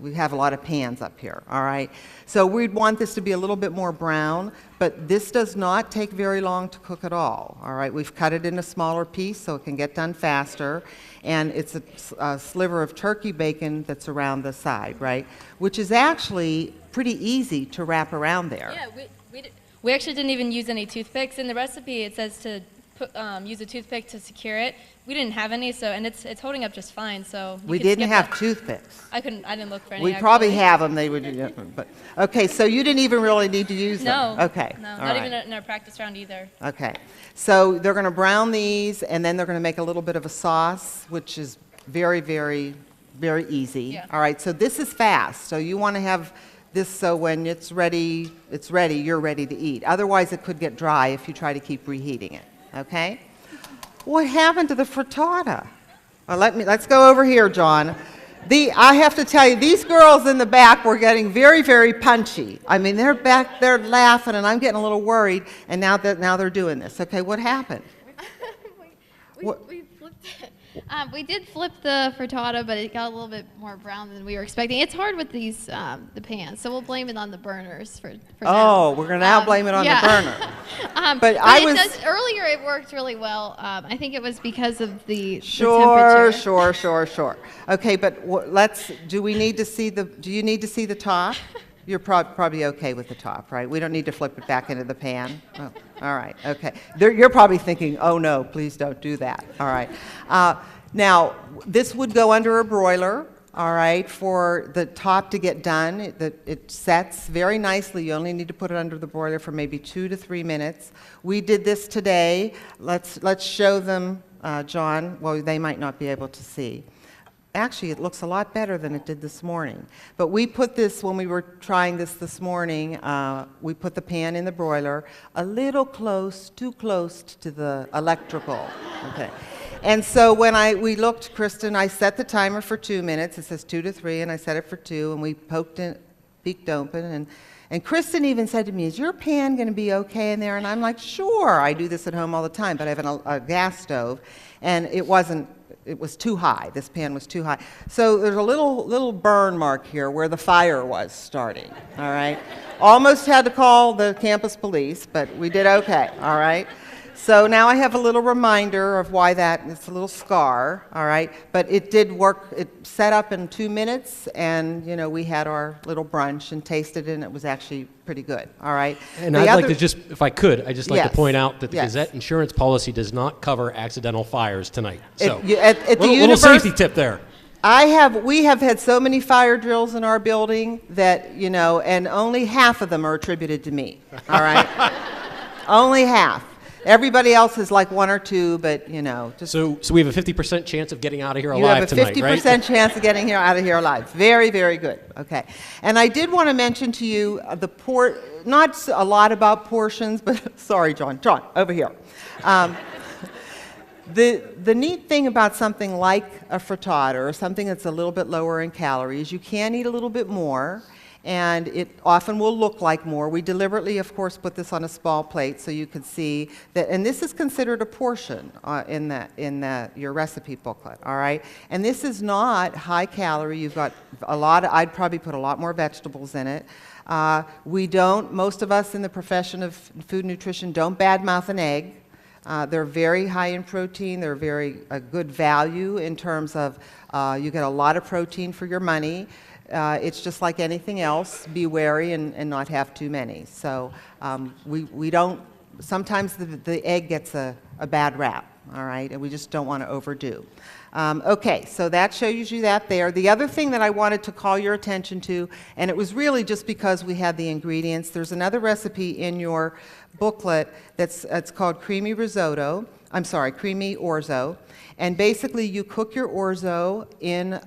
we have a lot of pans up here, all right? So we'd want this to be a little bit more brown, but this does not take very long to cook at all right? We've cut it in a smaller piece so it can get done faster, and it's a sliver of turkey bacon that's around the side, right? Which is actually pretty easy to wrap around there. Yeah, we actually didn't even use any toothpicks. In the recipe, it says to use a toothpick to secure it. We didn't have any, and it's holding up just fine. So we didn't have toothpicks. I didn't look for any. We probably have them. They would, but okay. So you didn't even really need to use them. No. Okay. No, not even in our practice round either. Okay. So they're going to brown these, and then they're going to make a little bit of a sauce, which is very, very, very easy. Yeah. All right. So this is fast. So you want to have this so when it's ready, you're ready to eat. Otherwise, it could get dry if you try to keep reheating it. Okay? What happened to the frittata? Well, let's go over here, John. I have to tell you, these girls in the back were getting very, very punchy. I mean, they're back there laughing, and I'm getting a little worried, and now they're doing this. Okay, what happened? We flipped it. We did flip the frittata, but it got a little bit more brown than we were expecting. It's hard with these the pans, so we'll blame it on the burners for now. We're going to now blame it on the burner. But earlier it worked really well. I think it was because of the temperature. Sure. Okay, but do you need to see the top? You're probably okay with the top, right? We don't need to flip it back into the pan. Oh, all right, okay. You're probably thinking, oh no, please don't do that. All right. Now, this would go under a broiler, all right, for the top to get done. It sets very nicely. You only need to put it under the broiler for maybe 2 to 3 minutes. We did this today. Let's show them, John. Well, they might not be able to see. Actually, it looks a lot better than it did this morning. But we put this, when we were trying this morning, we put the pan in the broiler a little close, too close to the electrical. Okay. And so when we looked, Kristen, I set the timer for 2 minutes. It says 2 to 3, and I set it for 2, and we poked it, peeked open, and Kristen even said to me, "Is your pan going to be okay in there?" And I'm like, "Sure." I do this at home all the time, but I have a gas stove, and it was too high. This pan was too high. So there's a little burn mark here where the fire was starting, all right? Almost had to call the campus police, but we did okay, all right? So now I have a little reminder of why it's a little scar, all right? But it did work. It set up in 2 minutes, and, you know, we had our little brunch and tasted it, and it was actually pretty good, all right? And I'd like to just, if I could, I'd just like Yes. to point out that the Yes. Gazette insurance policy does not cover accidental fires tonight. So, At the little safety tip there. We have had so many fire drills in our building that, you know, and only half of them are attributed to me, all right? Only half. Everybody else is like 1 or 2, but, you know. Just So we have a 50% chance of getting out of here you alive have a tonight, 50% chance of getting out of here alive. Very, very good. Okay. And I did want to mention to you not a lot about portions, but sorry, John, over here. The neat thing about something like a frittata or something that's a little bit lower in calories, you can eat a little bit more, and it often will look like more. We deliberately, of course, put this on a small plate so you can see that, and this is considered a portion in your recipe booklet, all right? And this is not high calorie. You've got I'd probably put a lot more vegetables in it. Most of us in the profession of food nutrition don't badmouth an egg. They're very high in protein. They're very good value in terms of you get a lot of protein for your money. It's just like anything else. Be wary and not have too many. So we don't, sometimes the egg gets a bad rap, all right, and we just don't want to overdo. Okay, so that shows you that there. The other thing that I wanted to call your attention to, and it was really just because we had the ingredients, there's another recipe in your booklet it's called creamy orzo, and basically you cook your orzo in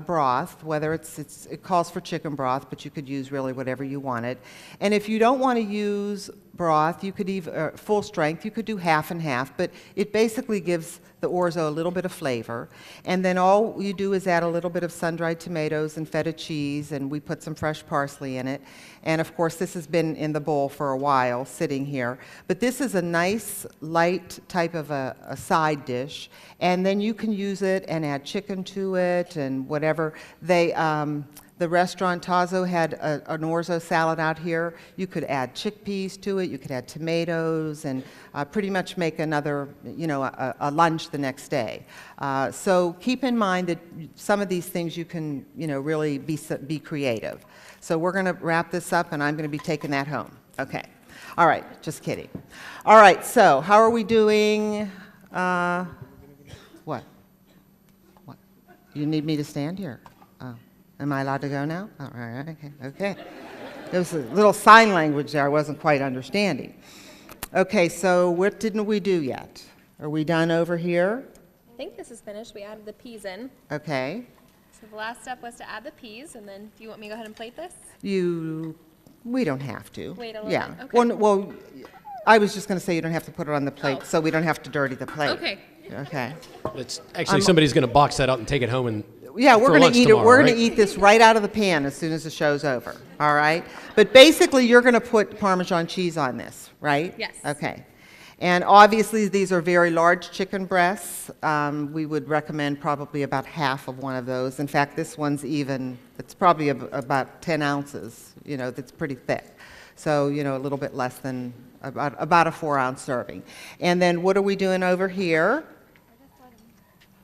broth, whether it calls for chicken broth, but you could use really whatever you wanted. And if you don't want to use broth, you could even full strength, you could do half and half, but it basically gives the orzo a little bit of flavor. And then all you do is add a little bit of sun-dried tomatoes and feta cheese, and we put some fresh parsley in it. And of course, this has been in the bowl for a while, sitting here. But this is a nice, light type of a side dish. And then you can use it and add chicken to it and whatever. The restaurant Tazo had an orzo salad out here. You could add chickpeas to it. You could add tomatoes and pretty much make another, a lunch the next day. So keep in mind that some of these things you can, really be creative. So we're going to wrap this up, and I'm going to be taking that home. Okay. All right. Just kidding. All right. So how are we doing? What? You need me to stand here? Oh. Am I allowed to go now? All right, okay. There was a little sign language there I wasn't quite understanding. Okay, so what didn't we do yet? Are we done over here? I think this is finished. We added the peas in. Okay. So the last step was to add the peas, and then do you want me to go ahead and plate this? We don't have to. Wait a little yeah. bit? Okay. Well, I was just going to say you don't have to put it on the plate, so we don't have to dirty the plate. Okay. Okay. It's actually somebody's going to box that out and take it home and yeah, we're going to eat tomorrow, it. We're right? going to eat this right out of the pan as soon as the show's over. All right. But basically, you're going to put Parmesan cheese on this, right? Yes. Okay. And obviously, these are very large chicken breasts. We would recommend probably about half of one of those. In fact, this one's it's probably about 10 ounces. That's pretty thick. So, a little bit less than about a 4-ounce serving. And then what are we doing over here?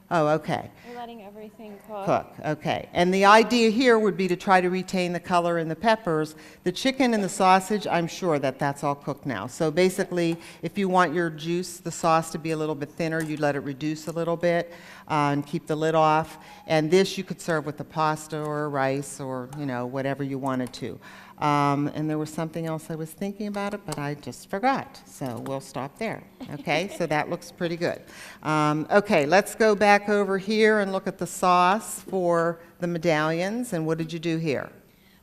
Oh, okay. We're letting everything cook. Cook, okay. And the idea here would be to try to retain the color in the peppers. The chicken and the sausage, I'm sure that that's all cooked now. So basically, if you want your juice, the sauce to be a little bit thinner, you let it reduce a little bit and keep the lid off. And this you could serve with the pasta or rice or, you know, whatever you wanted to. And there was something else I was thinking about it, but I just forgot. So we'll stop there. Okay, so that looks pretty good. Okay, let's go back over here and look at the sauce for the medallions. And what did you do here?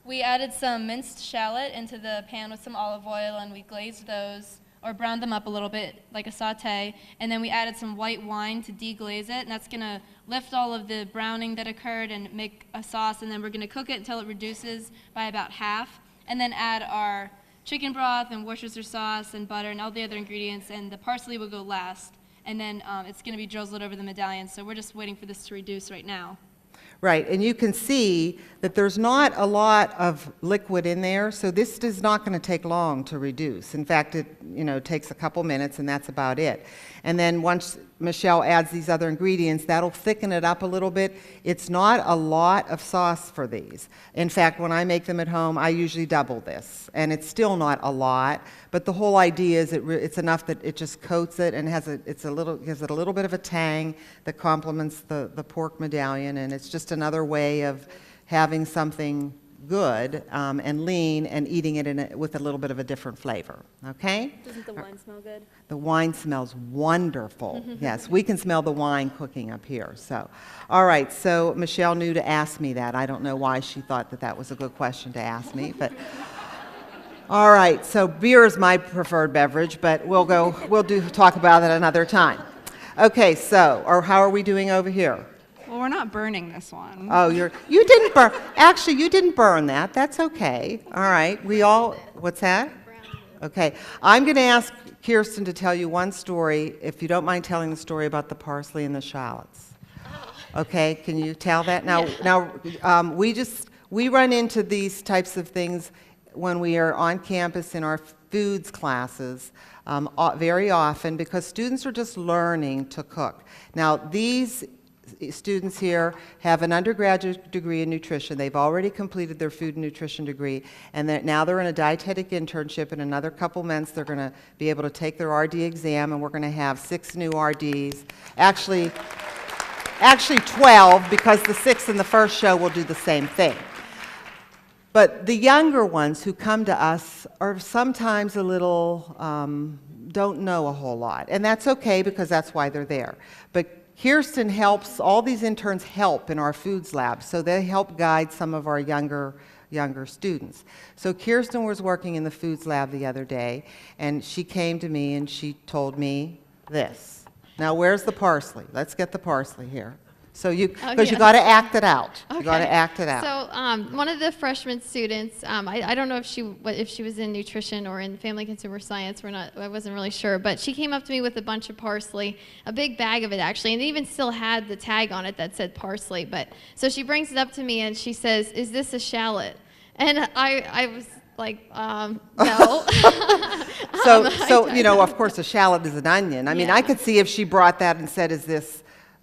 We added some minced shallot into the pan with some olive oil, and we glazed those, or browned them up a little bit like a saute. And then we added some white wine to deglaze it, and that's going to lift all of the browning that occurred and make a sauce. And then we're going to cook it until it reduces by about half. And then add our chicken broth and Worcestershire sauce and butter and all the other ingredients, and the parsley will go last. And then it's going to be drizzled over the medallion, so we're just waiting for this to reduce right now. Right, and you can see that there's not a lot of liquid in there, so this is not going to take long to reduce. In fact, it takes a couple minutes, and that's about it. And then once Michelle adds these other ingredients, that'll thicken it up a little bit. It's not a lot of sauce for these. In fact, when I make them at home, I usually double this, and it's still not a lot. But the whole idea is it's enough that it just coats it and gives it a little bit of a tang that complements the pork medallion, and it's just another way of having something good and lean and eating it with a little bit of a different flavor. Okay? Doesn't the wine smell good? The wine smells wonderful. Yes, we can smell the wine cooking up here. So, all right. So Michelle knew to ask me that. I don't know why she thought that was a good question to ask me, but. All right. So beer is my preferred beverage, but we'll talk about it another time. Okay. So, how are we doing over here? Well, we're not burning this one. Oh, you didn't burn. Actually, you didn't burn that. That's okay. All right. What's that? Okay. I'm going to ask Kirsten to tell you one story, if you don't mind telling the story about the parsley and the shallots. Okay. Can you tell that? Now, we run into these types of things when we are on campus in our foods classes very often, because students are just learning to cook. Now, these students here have an undergraduate degree in nutrition. They've already completed their food and nutrition degree, and now they're in a dietetic internship. In another couple months, they're going to be able to take their RD exam, and we're going to have 6 new RDs. Actually 12, because the 6 in the first show will do the same thing. But the younger ones who come to us are sometimes a little, don't know a whole lot. And that's okay, because that's why they're there. But Kirsten helps, all these interns help in our foods lab, so they help guide some of our younger students. So Kirsten was working in the foods lab the other day, and she came to me and she told me this. Now, where's the parsley? Let's get the parsley here. So you got to act it out. Okay. You got to act it out. So one of the freshman students, I don't know if she was in nutrition or in family consumer science. I wasn't really sure, but she came up to me with a bunch of parsley, a big bag of it actually, and it even still had the tag on it that said parsley. But so she brings it up to me and she says, "Is this a shallot?" And I was like, no. So of course, a shallot is an onion. I mean, I could see if she brought that and said, "Is this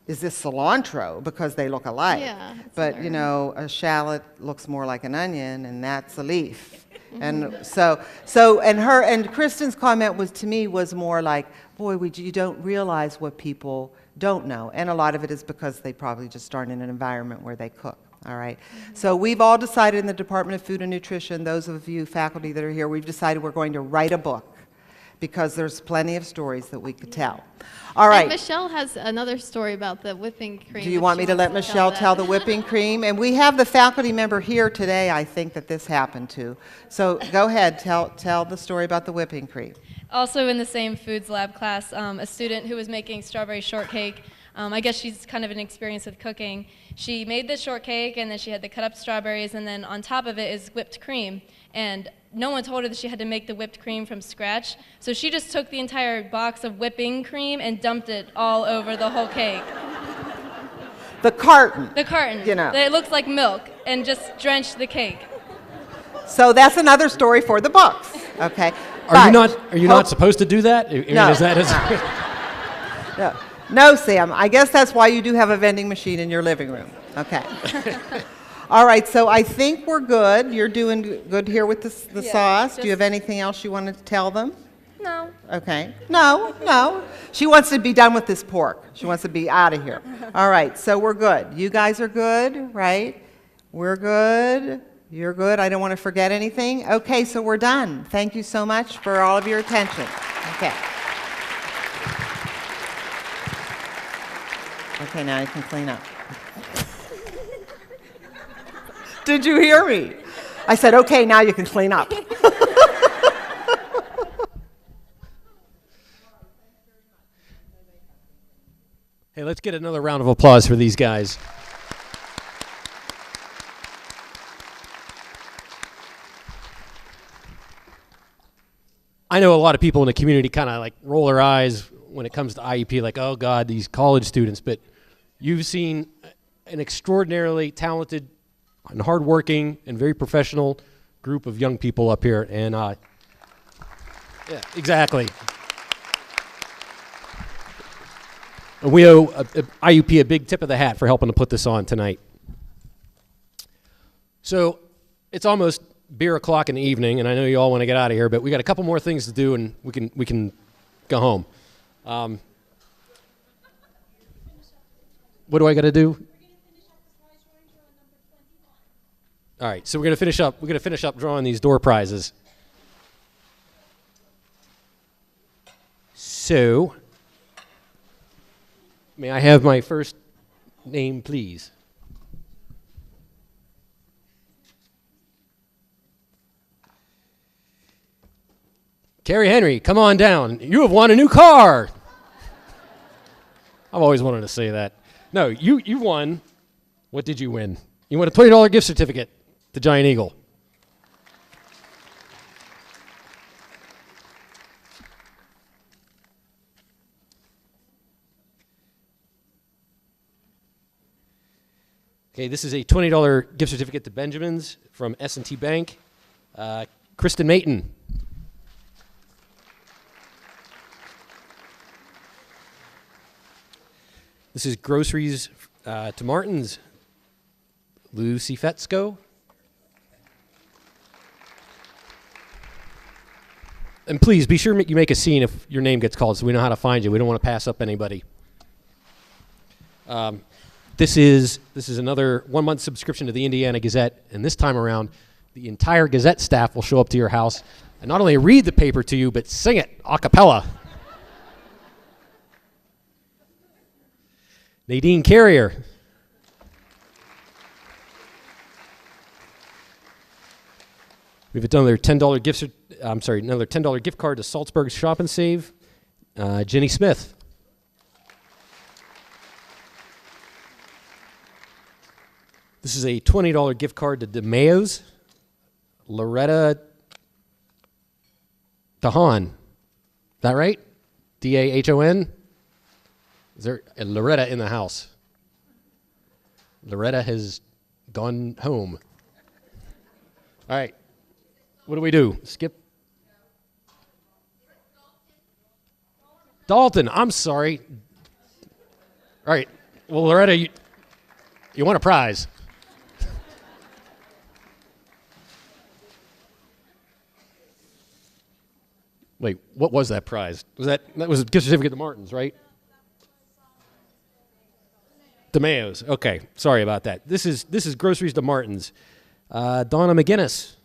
cilantro?" because they look alike. Yeah, but a shallot looks more like an onion, and that's a leaf. And and Kristen's comment was more like, boy, you don't realize what people don't know. And a lot of it is because they probably just aren't in an environment where they cook. All right. So we've all decided in the Department of Food and Nutrition, those of you faculty that are here, we've decided we're going to write a book, because there's plenty of stories that we could tell. All right. And Michelle has another story about the whipping cream. Do you want me to let Michelle tell the whipping cream? And we have the faculty member here today, I think, that this happened to. So go ahead, tell the story about the whipping cream. Also in the same foods lab class, a student who was making strawberry shortcake, I guess she's kind of an experience with cooking. She made the shortcake, and then she had to cut up strawberries, and then on top of it is whipped cream. And no one told her that she had to make the whipped cream from scratch, so she just took the entire box of whipping cream and dumped it all over the whole cake. The carton. The carton. It looks like milk, and just drenched the cake. So that's another story for the books. Okay. Are you not supposed to do that? No. Is that no. No, Sam. I guess that's why you do have a vending machine in your living room. Okay. All right, so I think we're good. You're doing good here with the sauce. Do you have anything else you wanted to tell them? No. Okay. No. She wants to be done with this pork. She wants to be out of here. All right, so we're good. You guys are good, right? We're good. You're good. I don't want to forget anything. Okay, so we're done. Thank you so much for all of your attention. Okay. Okay, now you can clean up. Did you hear me? I said, okay, now you can clean up. Hey, let's get another round of applause for these guys. I know a lot of people in the community kind of like roll their eyes when it comes to IEP, like, oh God, these college students. But you've seen an extraordinarily talented and hardworking and very professional group of young people up here. And yeah, exactly. And we owe IUP a big tip of the hat for helping to put this on tonight. So it's almost beer o'clock in the evening, and I know you all want to get out of here, but we got a couple more things to do, and we can go home. What do I got to do? All right, so we're gonna finish up. We're gonna finish up drawing these door prizes. So, may I have my first name, please? Carrie Henry, come on down. You have won a new car. I've always wanted to say that. No, you won. What did you win? You won a $20 gift certificate to Giant Eagle. Okay, this is a $20 gift certificate to Benjamin's from S&T Bank. Kristen Mayton. This is groceries to Martin's. Lucy Fetzko. And please be sure you make a scene if your name gets called so we know how to find you. We don't want to pass up anybody. This is another 1-month subscription to the Indiana Gazette, and this time around, the entire Gazette staff will show up to your house and not only read the paper to you, but sing it a cappella. Nadine Carrier. We have another $10 gift card to Salzburg Shop and Save. Jenny Smith. This is a $20 gift card to DeMayo's. Loretta Dahan. Is that right? D-A-H-O-N? Is there a Loretta in the house? Loretta has gone home. All right. What do we do? Skip? Dalton, I'm sorry. All right. Well, Loretta, you want a prize. Wait, what was that prize? That was a gift certificate to Martin's, right? DeMayo's. Okay, sorry about that. This is groceries to Martin's. Donna McGinnis.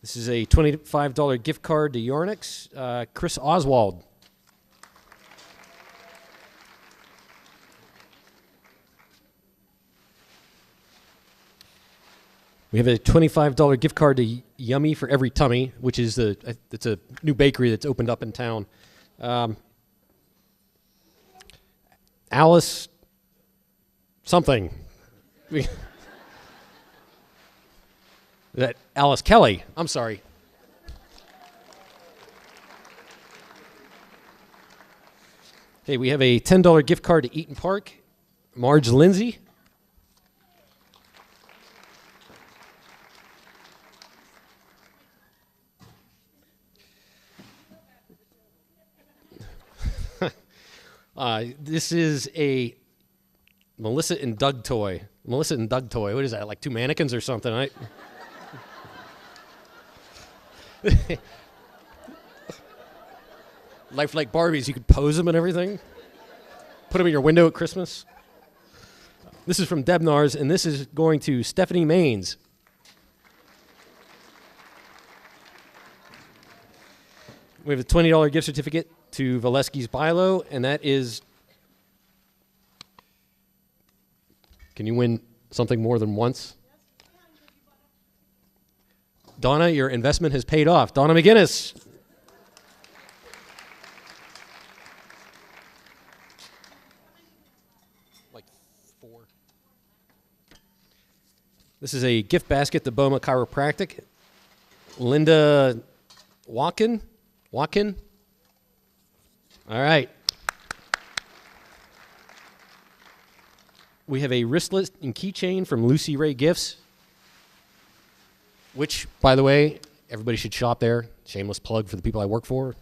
This is a $25 gift card to Yornix. Chris Oswald. We have a $25 gift card to Yummy for Every Tummy, which is it's a new bakery that's opened up in town. Alice something. That Alice Kelly. I'm sorry. Okay, we have a $10 gift card to Eaton Park. Marge Lindsay. This is a Melissa and Doug toy. Melissa and Doug toy. What is that? Like two mannequins or something? Lifelike Barbies. You could pose them and everything. Put them in your window at Christmas. This is from Debnars, and this is going to Stephanie Maines. We have a $20 gift certificate to Valesky's Bilo, and that is... Can you win something more than once? Donna, your investment has paid off. Donna McGinnis. Like 4. This is a gift basket to Boma Chiropractic. Linda Walken. All right. We have a wristlet and keychain from Lucy Ray Gifts, which, by the way, everybody should shop there. Shameless plug for the people I work for.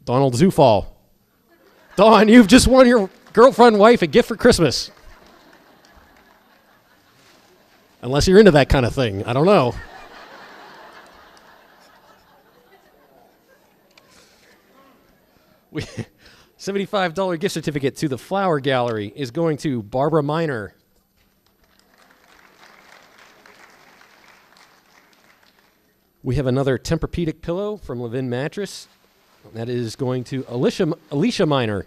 Donald Zufall. Dawn, you've just won your girlfriend, wife, a gift for Christmas. Unless you're into that kind of thing. I don't know. $75 gift certificate to the Flower Gallery is going to Barbara Miner. We have another Tempur-Pedic pillow from Levin Mattress. That is going to Alicia Miner.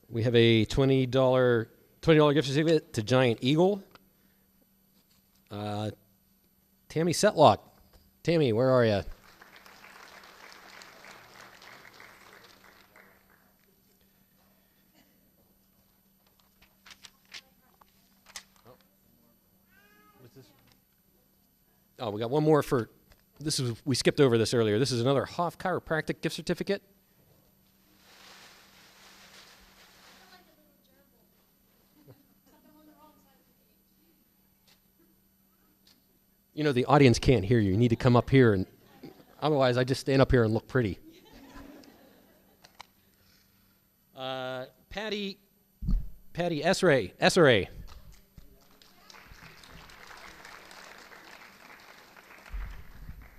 We have a $20 gift certificate to Giant Eagle. Tammy Setlock. Tammy, where are you? Oh, we got one more for, we skipped over this earlier. This is another Hoff Chiropractic gift certificate. You know, the audience can't hear you. You need to come up here, and otherwise I just stand up here and look pretty. Patty Esseray.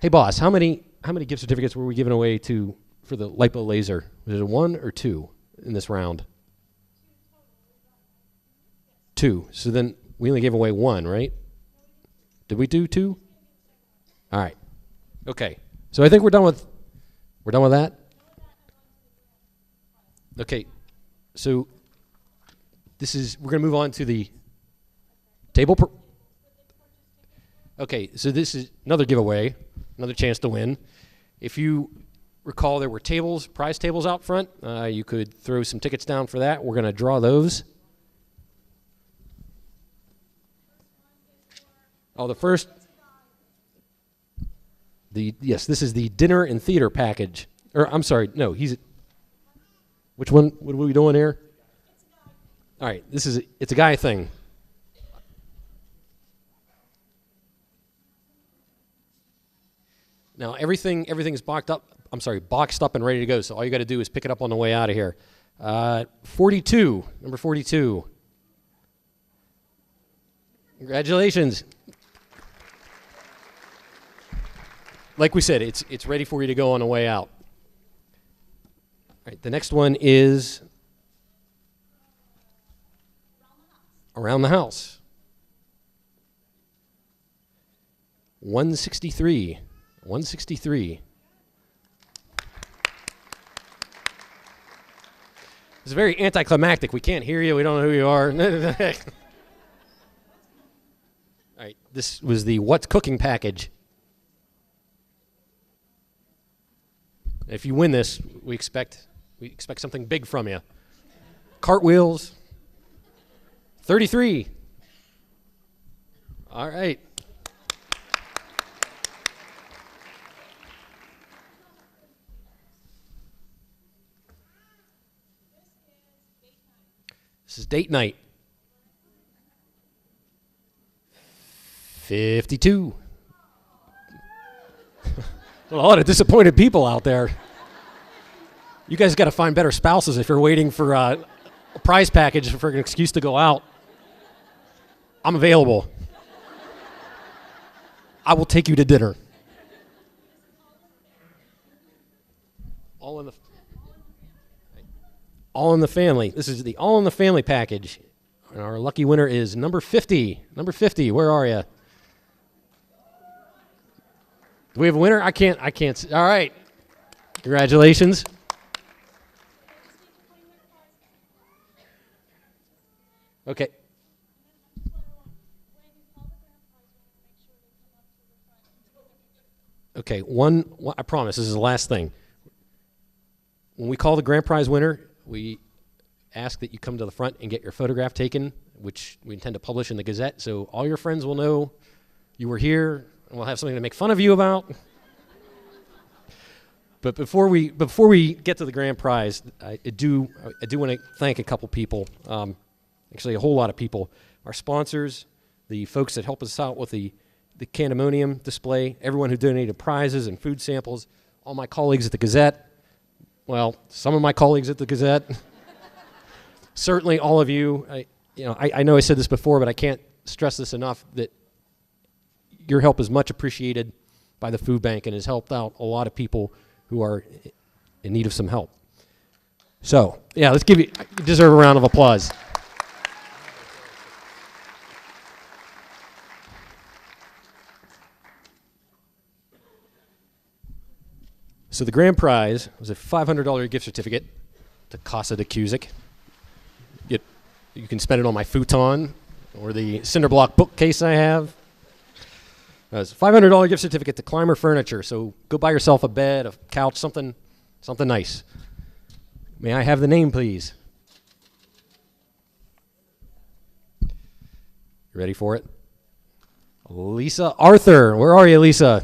Hey, boss, how many gift certificates were we giving away for the lipo laser? Was it 1 or 2 in this round? 2. So then we only gave away 1, right? Did we do 2? All right. Okay. So I think we're done with that. Okay. So we're going to move on to the table. Okay. So this is another giveaway, another chance to win. If you recall, there were prize tables out front. You could throw some tickets down for that. We're going to draw those. Oh, this is the dinner and theater package. Or, I'm sorry, no, which one, what are we doing here? All right, it's a guy thing. Now, everything is boxed up and ready to go, so all you got to do is pick it up on the way out of here. 42, number 42. Congratulations. Like we said, it's ready for you to go on the way out. All right, the next one is Around the House. 163. It's very anticlimactic. We can't hear you. We don't know who you are. All right, this was the What's Cooking package. If you win this, we expect something big from you. Cartwheels. 33. All right. This is date night. 52. A lot of disappointed people out there. You guys got to find better spouses if you're waiting for a prize package for an excuse to go out. I'm available. I will take you to dinner. All in the family. This is the all in the family package. And our lucky winner is number 50. Number 50, where are you? Do we have a winner? I can't see. All right. Congratulations. Okay. Okay, I promise, this is the last thing. When we call the grand prize winner, we ask that you come to the front and get your photograph taken, which we intend to publish in the Gazette, so all your friends will know you were here, and we'll have something to make fun of you about. But before we get to the grand prize, I do want to thank a couple people, actually a whole lot of people. Our sponsors, the folks that help us out with the Candemonium display, everyone who donated prizes and food samples, all my colleagues at the Gazette, well, some of my colleagues at the Gazette, certainly all of you. I know I said this before, but I can't stress this enough, that your help is much appreciated by the food bank and has helped out a lot of people who are in need of some help. So, yeah, you deserve a round of applause. So the grand prize was a $500 gift certificate to Casa de Cusick. You can spend it on my futon or the cinder block bookcase I have. It's a $500 gift certificate to Climber Furniture. So go buy yourself a bed, a couch, something nice. May I have the name, please? You ready for it? Lisa Arthur. Where are you, Lisa?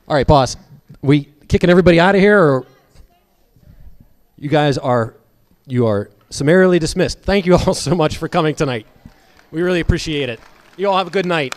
All right, boss, we kicking everybody out of here, or you are summarily dismissed. Thank you all so much for coming tonight. We really appreciate it. You all have a good night.